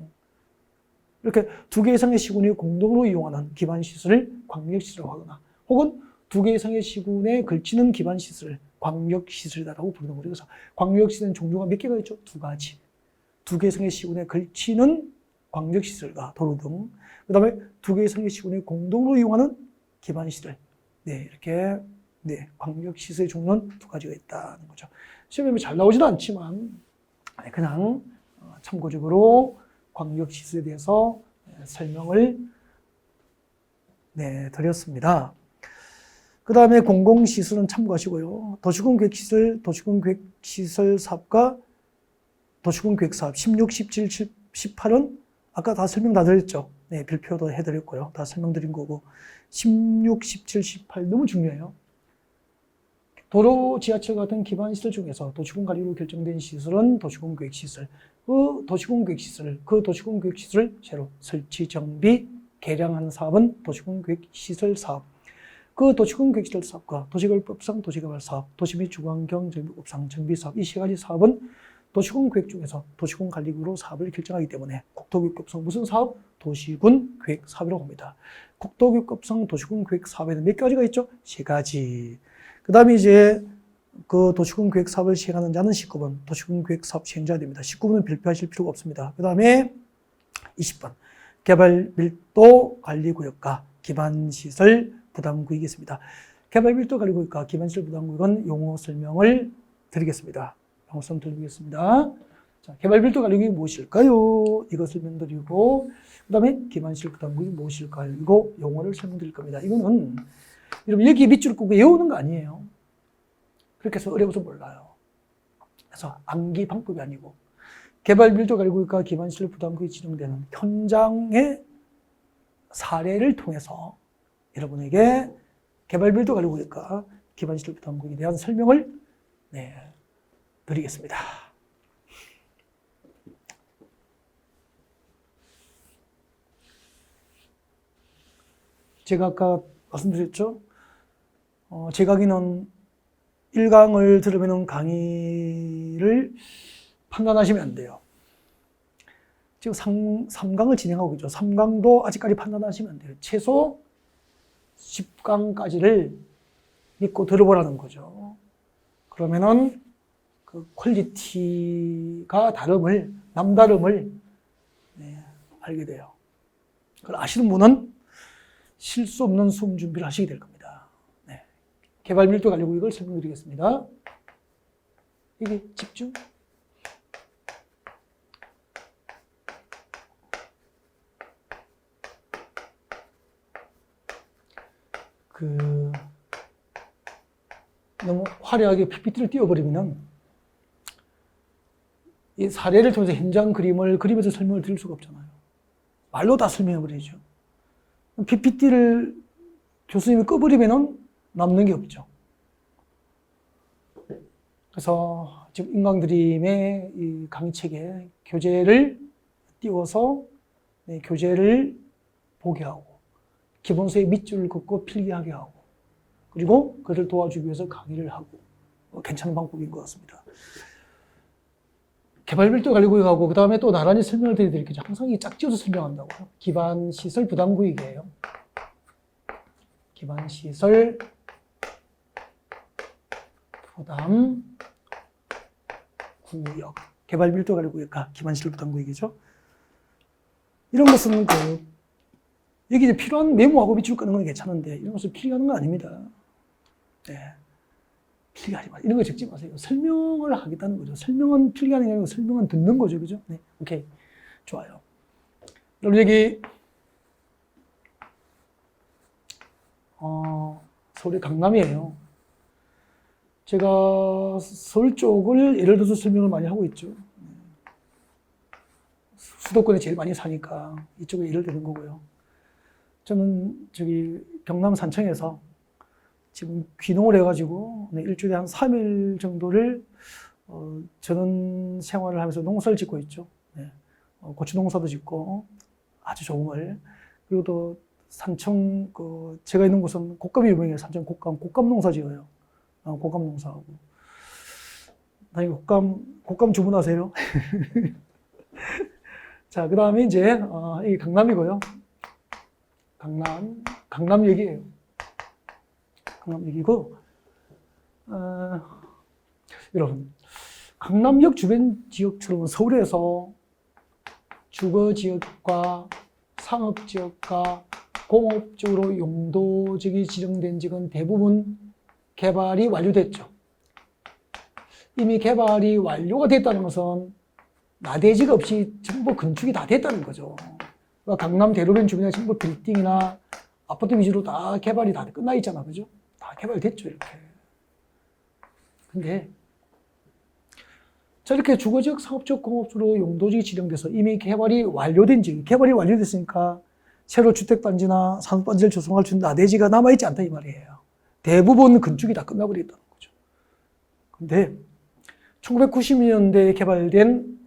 [SPEAKER 1] 이렇게 2개 이상의 시군이 공동으로 이용하는 기반시설을 광역시설이라고 하거나, 혹은 2개 이상의 시군에 걸치는 기반시설을 광역시설이라고 부르는 거죠. 그래서 광역시설은 종류가 몇 개가 있죠? 2가지. 2개 이상의 시군에 걸치는 광역시설과 도로 등, 그 다음에 2개 이상의 시군이 공동으로 이용하는 기반시설. 네, 이렇게, 네, 광역시설의 종류는 2가지가 있다는 거죠. 시험에 잘 나오지도 않지만, 그냥 참고적으로 광역시설에 대해서 설명을, 네, 드렸습니다. 그 다음에 공공시설은 참고하시고요. 도시군계획시설, 도시군계획시설 사업과 도시군계획사업 16, 17, 18은 아까 다 설명 다 드렸죠. 네, 별표도 해드렸고요. 다 설명드린 거고. 16, 17, 18 너무 중요해요. 도로, 지하철 같은 기반시설 중에서 도시군 관리로 결정된 시설은 도시군계획시설. 그 도시군계획시설을 새로 설치, 정비, 개량하는 사업은 도시군계획시설 사업. 그 도시군계획시설 사업과 도시개발법상 도시개발사업, 도시 및 주거환경 정비법상 정비사업, 이 3가지 사업은 도시군계획 중에서 도시군관리구로 사업을 결정하기 때문에 국토교육법상 무슨 사업? 도시군계획 사업이라고 합니다. 국토교육법상 도시군계획 사업에는 몇 가지가 있죠? 3가지. 그 다음에 이제 그 도시군계획 사업을 시행하는 자는 19번 도시군계획 사업 시행자가 됩니다. 19번은 별표하실 필요가 없습니다. 그 다음에 20번 개발밀도 관리구역과 기반시설 부담구역이 있습니다. 개발밀도 관리구역과 기반시설 부담구역은 용어 설명을 드리겠습니다. 용어 설명 드리겠습니다. 자, 개발밀도 관리구역이 무엇일까요? 이거 설명드리고, 그 다음에 기반시설 부담구역이 무엇일까요? 이거 용어를 설명드릴 겁니다. 이거는 여러분 여기 밑줄 끄고 외우는 거 아니에요. 그렇게 해서 어려워서 몰라요. 그래서 암기 방법이 아니고 개발밀도 관리구역과 기반시설 부담구역이 지정되는 현장의 사례를 통해서 여러분에게 개발밀도 관리구역과 기반시설 부담구역에 대한 설명을 네, 드리겠습니다. 제가 아까 말씀드렸죠? 제 강의는 1강을 들으면 강의를 판단하시면 안 돼요. 지금 3강을 진행하고 있죠. 3강도 아직까지 판단하시면 안 돼요. 최소 10강까지를 믿고 들어보라는 거죠. 그러면은 그 퀄리티가 남다름을 알게 돼요. 그걸 아시는 분은 실수 없는 수험 준비를 하시게 될 겁니다. 네. 개발 밀도 관리 구역을 설명드리겠습니다. 이게 집중. 너무 화려하게 PPT를 띄워버리면 이 사례를 통해서 현장 그림을 그리면서 설명을 드릴 수가 없잖아요. 말로 다 설명해버리죠. PPT를 교수님이 꺼버리면 남는 게 없죠. 그래서 지금 인강드림의 이 강의책에 교재를 띄워서 교재를 보게 하고 기본서의 밑줄을 긋고 필기하게 하고 그리고 그를 도와주기 위해서 강의를 하고 괜찮은 방법인 것 같습니다. 개발밀도 관리구역하고 그 다음에 또 나란히 설명을 드리겠죠. 항상 이 짝지어서 설명한다고요. 기반시설 부담구역이에요. 기반시설 부담구역. 개발밀도 관리구역과 기반시설 부담구역이죠. 이런 것은 여기 이제 필요한 메모하고 밑줄 끄는 건 괜찮은데 이런 것을 필기하는 건 아닙니다. 네. 필기하지 마세요. 이런 거 적지 마세요. 설명을 하겠다는 거죠. 설명은 필기하는 게 아니고 설명은 듣는 거죠. 그죠? 네. 오케이. 좋아요. 여러분, 여기, 서울의 강남이에요. 제가 서울 쪽을 예를 들어서 설명을 많이 하고 있죠. 수도권에 제일 많이 사니까 이쪽에 예를 드는 거고요. 저는 저기 경남 산청에서 지금 귀농을 해가지고 일주일에 한 3일 정도를 전원 생활을 하면서 농사를 짓고 있죠. 네. 고추 농사도 짓고 아주 좋은 걸. 그리고 또 산청 제가 있는 곳은 곶감이 유명해요. 산청 곶감 농사 지어요. 곶감 농사하고. 아니 곶감 주문하세요. 자, 그 다음에 이제 이게 강남이고요. 강남역이에요. 강남역이고, 여러분, 강남역 주변 지역처럼 서울에서 주거지역과 상업지역과 공업적으로 용도지역이 지정된 지역은 대부분 개발이 완료됐죠. 이미 개발이 완료가 됐다는 것은 나대지가 없이 전부 건축이 다 됐다는 거죠. 그러니까 강남 대로변 주변에 전부 빌딩이나 아파트 위주로 다 개발이 다 끝나 있잖아. 그죠? 다 개발됐죠, 이렇게. 근데, 자, 이렇게 주거지역, 상업지역, 공업지로 용도지역이 지정돼서 이미 개발이 완료된 지역, 개발이 완료됐으니까 새로 주택단지나 산업단지를 조성할 수 있는 나대지가 남아있지 않다, 이 말이에요. 대부분 건축이 다 끝나버렸다는 거죠. 근데, 1990년대에 개발된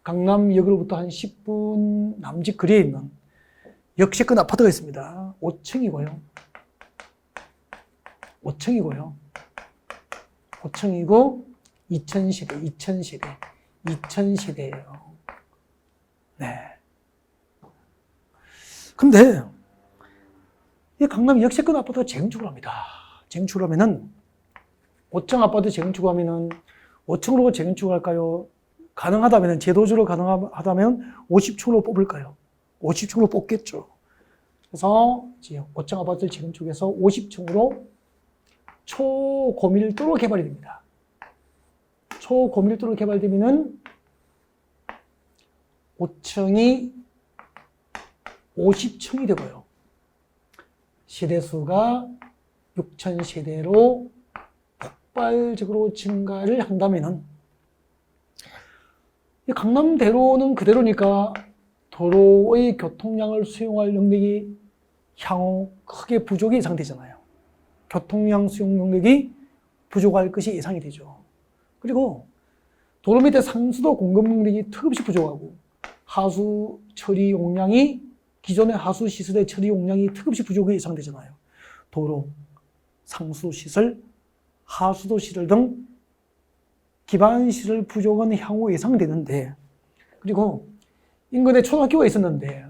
[SPEAKER 1] 강남역으로부터 한 10분 남짓 거리에 있는 역세권 아파트가 있습니다. 5층이고요. 5층이고 2000세대예요. 네. 근데 이 강남 역세권 아파트가 재건축을 합니다. 재건축을 하면은 5층 아파트 재건축을 하면은 5층으로 재건축을 할까요? 가능하다면, 제도적으로 가능하다면 50층으로 뽑을까요? 50층으로 뽑겠죠. 그래서 이제 5층 아파트를 재건축해서 50층으로 초고밀도로 개발이 됩니다. 초고밀도로 개발되면은 5층이 50층이 되고요. 세대수가 6000세대로 폭발적으로 증가를 한다면은 이 강남대로는 그대로니까 도로의 교통량을 수용할 능력이 향후 크게 부족이 예상되잖아요. 교통량 수용 능력이 부족할 것이 예상이 되죠. 그리고 도로 밑에 상수도 공급 능력이 턱없이 부족하고 하수 처리 용량이 기존의 하수 시설의 처리 용량이 턱없이 부족이 예상되잖아요. 도로, 상수 시설, 하수도 시설 등 기반 시설 부족은 향후 예상되는데, 그리고 인근에 초등학교가 있었는데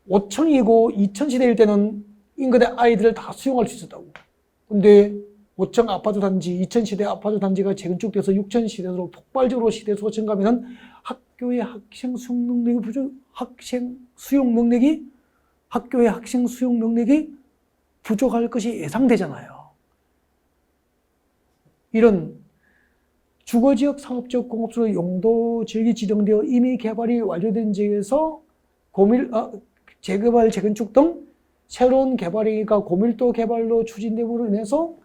[SPEAKER 1] 5층이고 2000시대일 때는 인근의 아이들을 다 수용할 수 있었다고. 근데 5층 아파트 단지, 2000시대 아파트 단지가 재건축돼서 6000시대로 폭발적으로 시대수가 증가하면 학교의 학생 수용 능력이 부족할 것이 예상되잖아요. 이런 주거지역, 상업지역, 공업지로 용도지역이 지정되어 이미 개발이 완료된 지역에서 재개발, 재건축 등 새로운 개발행위가 고밀도 개발로 추진됨으로 인해서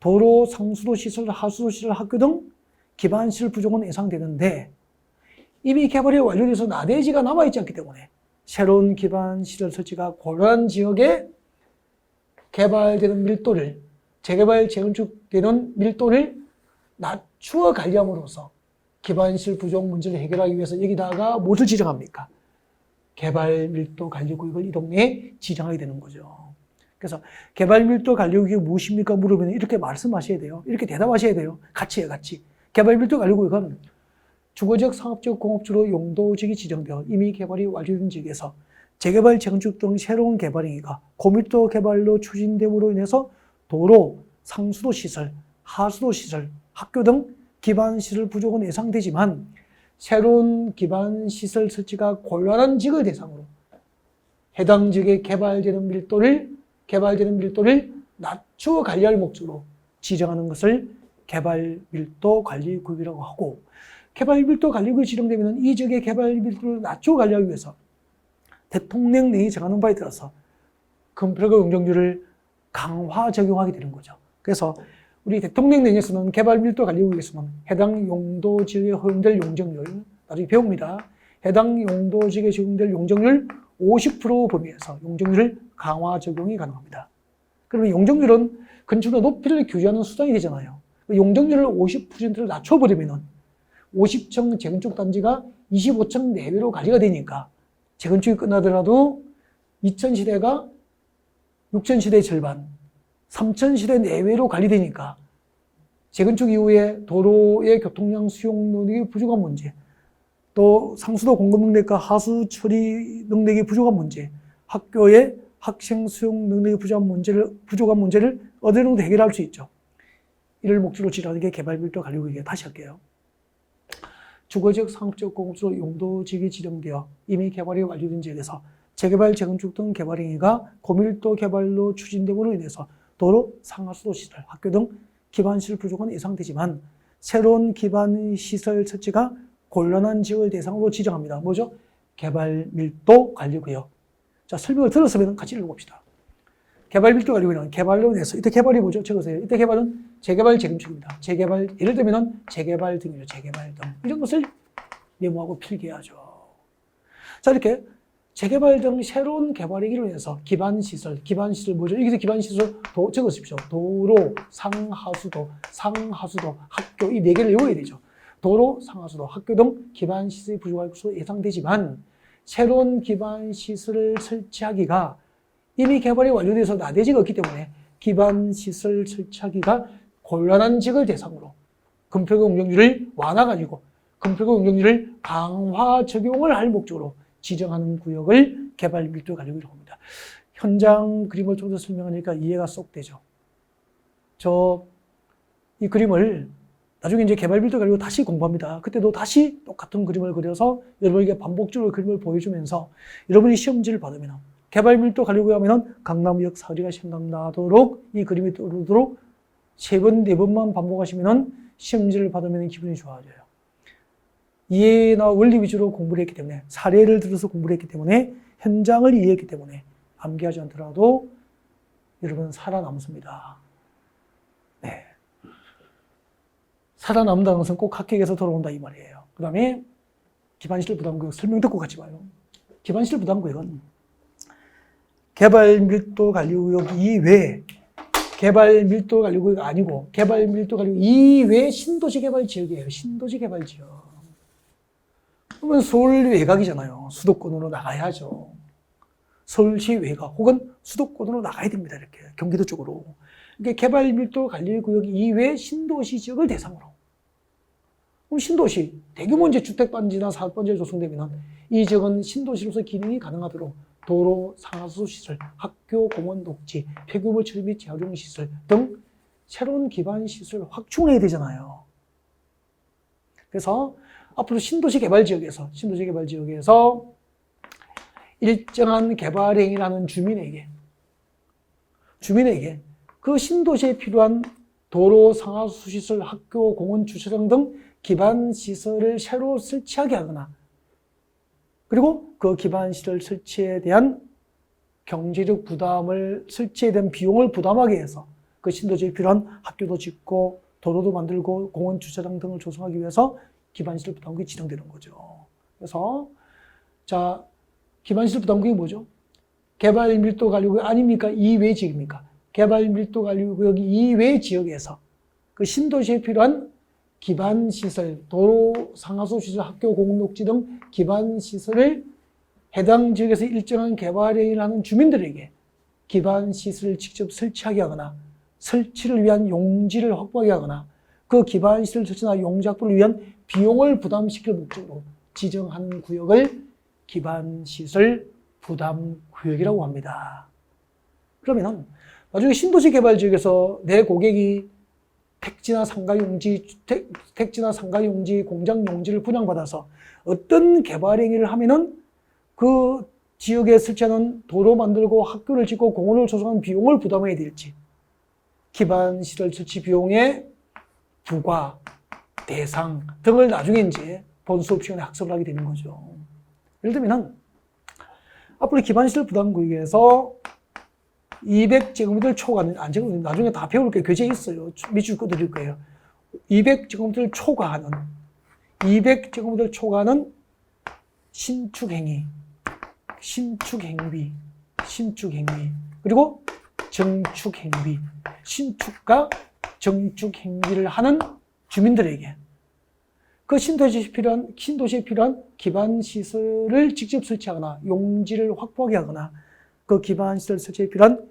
[SPEAKER 1] 도로, 상수도 시설, 하수도 시설, 학교 등 기반 시설 부족은 예상되는데, 이미 개발이 완료돼서 나대지가 남아있지 않기 때문에 새로운 기반 시설 설치가 고려한 지역에 개발되는 밀도를, 재개발, 재건축되는 밀도를 낮추어 관리함으로써 기반 시설 부족 문제를 해결하기 위해서 여기다가 무엇을 지정합니까? 개발 밀도 관리구역을 이 동네에 지정하게 되는 거죠. 그래서 개발 밀도 관리구역이 무엇입니까? 물으면 이렇게 말씀하셔야 돼요. 이렇게 대답하셔야 돼요. 같이 해요, 같이. 개발 밀도 관리구역은 주거지역, 상업지역, 공업지로 용도지역이 지정되어 이미 개발이 완료된 지역에서 재개발, 재건축 등 새로운 개발행위가 고밀도 개발로 추진됨으로 인해서 도로, 상수도 시설, 하수도 시설, 학교 등 기반 시설 부족은 예상되지만 새로운 기반 시설 설치가 곤란한 지역을 대상으로 해당 지역에 개발되는 밀도를 낮추어 관리할 목적으로 지정하는 것을 개발 밀도 관리 구역이라고 하고, 개발 밀도 관리 구역이 지정되면 이 지역의 개발 밀도를 낮추어 관리하기 위해서 대통령령이 정하는 바에 따라서 건폐과 용적률을 강화 적용하게 되는 거죠. 그래서 우리 대통령령에서는 개발 밀도 관리 구역에서는 해당 용도 지역에 허용될 용적률, 나중에 배웁니다. 해당 용도 지역에 적용될 용적률 50% 범위에서 용적률을 강화 적용이 가능합니다. 그러면 용적률은 건축의 높이를 규제하는 수단이 되잖아요. 용적률을 50%를 낮춰버리면 50층 재건축 단지가 25층 내외로 관리가 되니까 재건축이 끝나더라도 2000시대가 6000시대의 절반, 3000시대 내외로 관리되니까 재건축 이후에 도로의 교통량 수용 능력이 부족한 문제, 또 상수도 공급 능력과 하수 처리 능력이 부족한 문제, 학교의 학생 수용 능력이 부족한 문제를 어느 정도 해결할 수 있죠. 이를 목적으로 지정하는 게 개발 밀도 관리 구역이에요. 다시 할게요. 주거지역, 상업지역, 공업지로 용도지역이 지정되어 이미 개발이 완료된 지역에서 재개발, 재건축 등 개발행위가 고밀도 개발로 추진됨으로 인해서 도로, 상하수도 시설, 학교 등 기반시설 부족은 예상되지만 새로운 기반시설 설치가 곤란한 지역을 대상으로 지정합니다. 뭐죠? 개발 밀도 관리구역. 자, 설명을 들었으면 같이 읽어봅시다. 개발 밀도 관리구역은 개발로 인해서, 이때 개발이 뭐죠? 적으세요. 이때 개발은 재개발, 재건축입니다. 재개발, 예를 들면 재개발 등이죠. 재개발 등. 이런 것을 메모하고 필기해야죠. 자, 이렇게 재개발 등 새로운 개발행위로 인해서 기반시설 뭐죠? 여기서 기반시설 적으십시오. 도로, 상하수도, 학교, 이 4개를 외워야 되죠. 도로, 상하수도, 학교 등 기반시설이 부족할 것으로 예상되지만 새로운 기반시설을 설치하기가 이미 개발이 완료돼서 나대지가 없기 때문에 기반시설 설치하기가 곤란한 지역을 대상으로 건폐구 용적률을 완화가지고 건폐구 용적률을 강화 적용을 할 목적으로 지정하는 구역을 개발 밀도 관리구역이라고 합니다. 현장 그림을 통해서 설명하니까 이해가 쏙 되죠. 이 그림을 나중에 이제 개발 밀도 관리구역 다시 공부합니다. 그때도 다시 똑같은 그림을 그려서 여러분에게 반복적으로 그림을 보여주면서 여러분이 시험지를 받으면 개발 밀도 관리구역 하면은 강남역 사거리가 생각나도록 이 그림이 떠오르도록 3번, 4번만 반복하시면은 시험지를 받으면 기분이 좋아져요. 이해나 원리 위주로 공부를 했기 때문에, 사례를 들어서 공부를 했기 때문에, 현장을 이해했기 때문에 암기하지 않더라도 여러분은 살아남습니다. 네. 살아남는다는 것은 꼭 합격해서 돌아온다 이 말이에요. 그 다음에 기반시설 부담구역 설명 듣고 같이 봐요. 기반시설 부담구역은 개발 밀도 관리구역 이외에 개발 밀도 관리구역이 아니고 개발 밀도 관리구역 이외 신도시 개발 지역이에요. 신도시 개발 지역. 그러면 서울 외곽이잖아요. 수도권으로 나가야죠. 서울시 외곽 혹은 수도권으로 나가야 됩니다. 이렇게 경기도 쪽으로. 이게 개발 밀도 관리 구역 이외 신도시 지역을 대상으로. 그럼 신도시 대규모 이제 주택단지나 사업단지가 조성되면 이 지역은 신도시로서 기능이 가능하도록 도로, 상하수 시설, 학교, 공원, 녹지, 폐기물 처리 및 재활용 시설 등 새로운 기반 시설 확충해야 되잖아요. 그래서 앞으로 신도시 개발 지역에서 일정한 개발 행위를 하는 주민에게 그 신도시에 필요한 도로, 상하수 시설, 학교, 공원, 주차장 등 기반 시설을 새로 설치하게 하거나 그리고 그 기반 시설 설치에 대한 경제적 부담을 설치에 대한 비용을 부담하게 해서 그 신도시에 필요한 학교도 짓고 도로도 만들고 공원, 주차장 등을 조성하기 위해서 기반시설 부담국이 지정되는 거죠. 그래서 자 기반시설 부담국이 뭐죠? 개발 밀도 관리구역 아닙니까? 이외 지역입니까? 개발 밀도 관리구역 이외 지역에서 그 신도시에 필요한 기반시설, 도로, 상하수 시설, 학교, 공원, 녹지 등 기반시설을 해당 지역에서 일정한 개발 행위를 하는 주민들에게 기반시설을 직접 설치하게 하거나 설치를 위한 용지를 확보하게 하거나 그 기반시설 설치나 용지 확보를 위한 비용을 부담시킬 목적으로 지정한 구역을 기반시설 부담구역이라고 합니다. 그러면 나중에 신도시 개발 지역에서 내 고객이 택지나 상가 용지, 공장 용지를 분양받아서 어떤 개발 행위를 하면은 그 지역에 설치하는 도로 만들고 학교를 짓고 공원을 조성하는 비용을 부담해야 될지 기반 시설 설치 비용의 부과, 대상 등을 나중에 이제 본 수업 시간에 학습을 하게 되는 거죠. 예를 들면 앞으로 기반 시설 부담구역에서 200제곱미터 초과는 안 적어도 나중에 다 배울 게 교재에 있어요. 밑줄 꺼드릴 거예요. 200제곱미터 초과는 신축행위, 그리고 정축행위, 신축과 정축행위를 하는 주민들에게 그 신도시에 필요한 기반시설을 직접 설치하거나 용지를 확보하게 하거나 그 기반시설 설치에 필요한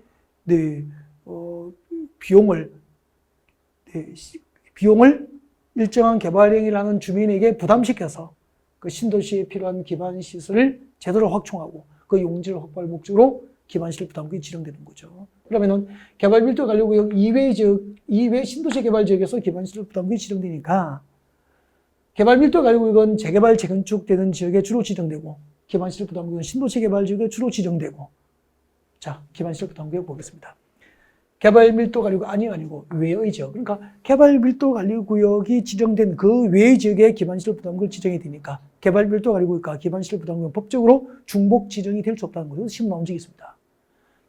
[SPEAKER 1] 비용을 일정한 개발 행위를 하는 주민에게 부담시켜서 그 신도시에 필요한 기반시설을 제대로 확충하고 그 용지를 확보할 목적으로 기반시설 부담국이 지정되는 거죠. 그러면은 개발 밀도 관리구역 이외 신도시 개발 지역에서 기반시설 부담국이 지정되니까 개발 밀도 관리구역은 재개발, 재건축되는 지역에 주로 지정되고 기반시설 부담구역은 신도시 개발 지역에 주로 지정되고 자, 기반시설 부담구역 보겠습니다. 개발 밀도 관리구역 아니고 외의 지역. 그러니까 개발 밀도 관리구역이 지정된 그 외의 지역에 기반시설 부담구역을 지정이 되니까 개발 밀도 관리구역과 기반시설 부담구역은 법적으로 중복 지정이 될 수 없다는 것을 시험 나온 적이 있습니다.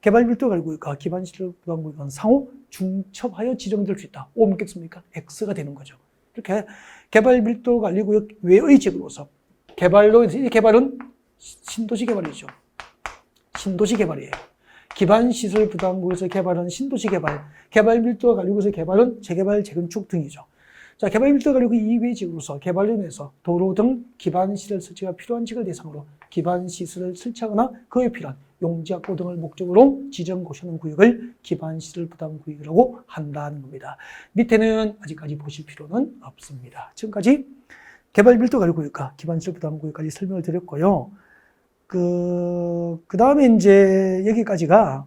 [SPEAKER 1] 개발 밀도 관리구역과 기반시설 부담구역은 상호 중첩하여 지정될 수 있다. O 묻겠습니까? X가 되는 거죠. 이렇게 개발 밀도 관리구역 외의 지역으로서 이 개발은 신도시 개발이죠. 신도시 개발이에요. 기반시설 부담구역에서 개발은 신도시 개발, 개발 밀도 관리구역에서 개발은 재개발, 재건축 등이죠. 자, 개발 밀도 관리구역 이외 지역으로서 개발령에서 도로 등 기반시설 설치가 필요한 지역을 대상으로 기반시설을 설치하거나 그에 필요한 용지 확보 등을 목적으로 지정 고시하는 구역을 기반시설 부담구역이라고 한다는 겁니다. 밑에는 아직까지 보실 필요는 없습니다. 지금까지 개발 밀도 관리구역과 기반시설 부담구역까지 설명을 드렸고요. 그 다음에 이제 여기까지가,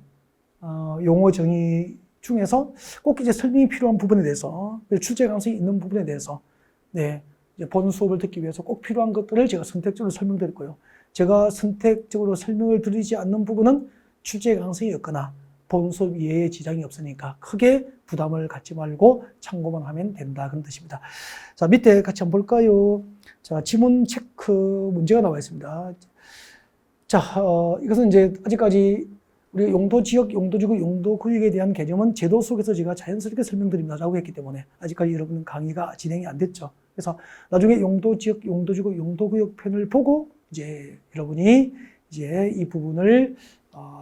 [SPEAKER 1] 용어 정의 중에서 꼭 이제 설명이 필요한 부분에 대해서, 출제 가능성이 있는 부분에 대해서, 네, 이제 본 수업을 듣기 위해서 꼭 필요한 것들을 제가 선택적으로 설명드렸고요. 제가 선택적으로 설명을 드리지 않는 부분은 출제 가능성이 없거나 본 수업 이해에 지장이 없으니까 크게 부담을 갖지 말고 참고만 하면 된다. 그런 뜻입니다. 자, 밑에 같이 한번 볼까요? 자, 지문 체크 문제가 나와 있습니다. 자, 이것은 이제 아직까지 우리 용도지역, 용도지구, 용도구역에 대한 개념은 제도 속에서 제가 자연스럽게 설명드립니다라고 했기 때문에 아직까지 여러분 강의가 진행이 안 됐죠. 그래서 나중에 용도지역, 용도지구, 용도구역 편을 보고 이제 여러분이 이제 이 부분을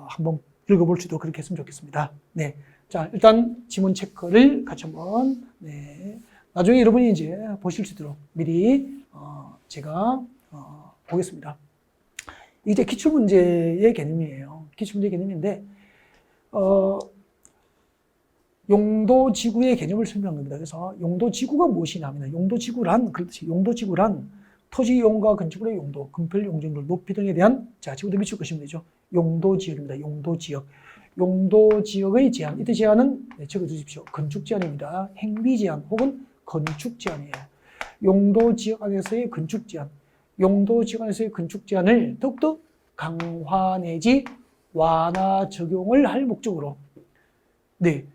[SPEAKER 1] 한번 읽어볼 수도 그렇게 했으면 좋겠습니다. 네. 자, 일단 지문 체크를 같이 한번, 네. 나중에 여러분이 이제 보실 수 있도록 미리, 제가, 보겠습니다. 이제 기출문제의 개념이에요. 기출문제 개념인데, 용도지구의 개념을 설명한 겁니다. 그래서 용도지구가 무엇이냐면, 용도지구란, 그렇듯이 용도지구란 토지 이용과 건축물의 용도, 건폐 용적률, 높이 등에 대한, 자, 지구도 미칠 것이면 되죠. 용도지역입니다. 용도지역. 용도지역의 제한, 이때 제한은 네, 적어주십시오. 건축제한입니다. 행비제한 혹은 건축제한이에요. 용도지역 안에서의 건축제한, 용도지역 안에서의 건축제한을 더욱더 강화 내지 완화 적용을 할 목적으로, 네,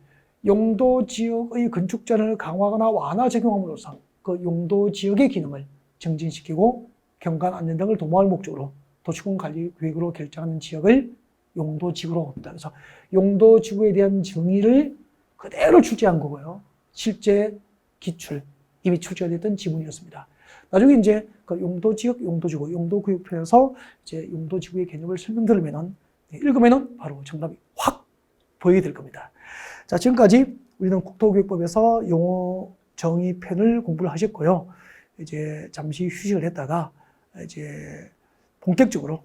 [SPEAKER 1] 용도지역의 건축제한을 강화하거나 완화 적용함으로써 그 용도지역의 기능을 정진시키고 경관 안전 등을 도모할 목적으로 도시군 관리 계획으로 결정하는 지역을 용도지구로 합니다. 그래서 용도지구에 대한 정의를 그대로 출제한 거고요. 실제 기출, 이미 출제가 됐던 지문이었습니다. 나중에 이제 그 용도지역, 용도지구, 용도구역표에서 이제 용도지구의 개념을 설명드리면은, 읽으면은 바로 정답이 확 보이게 될 겁니다. 자, 지금까지 우리는 국토교육법에서 용어 정의편을 공부를 하셨고요. 이제 잠시 휴식을 했다가 이제 본격적으로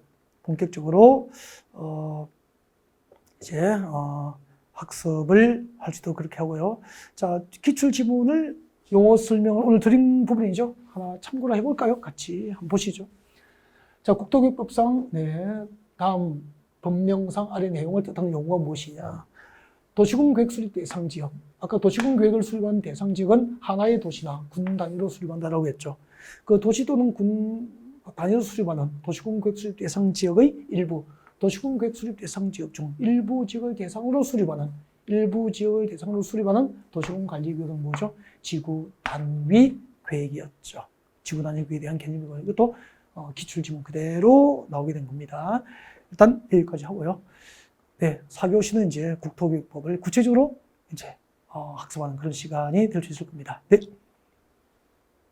[SPEAKER 1] 학습을 할 수도 그렇게 하고요. 자, 기출 지문을 용어 설명을 오늘 드린 부분이죠. 하나 참고를 해볼까요? 같이 한번 보시죠. 자, 국토교육법상 네, 다음 법령상 아래 내용을 뜻하는 용어가 무엇이냐? 도시군 계획 수립 대상 지역. 아까 도시군 계획을 수립한 대상 지역은 하나의 도시나 군 단위로 수립한다라고 했죠. 그 도시 또는 군 단위로 수립하는 도시군 계획 수립 대상 지역의 일부, 도시군 계획 수립 대상 지역 중 일부 지역을 대상으로 수립하는 도시군 관리 구역은 뭐죠? 지구 단위 계획이었죠. 지구 단위 계획에 대한 개념이고요. 이것도 기출 지문 그대로 나오게 된 겁니다. 일단 여기까지 하고요. 네, 4교시는 이제 국토교육법을 구체적으로 이제 학습하는 그런 시간이 될 수 있을 겁니다. 네.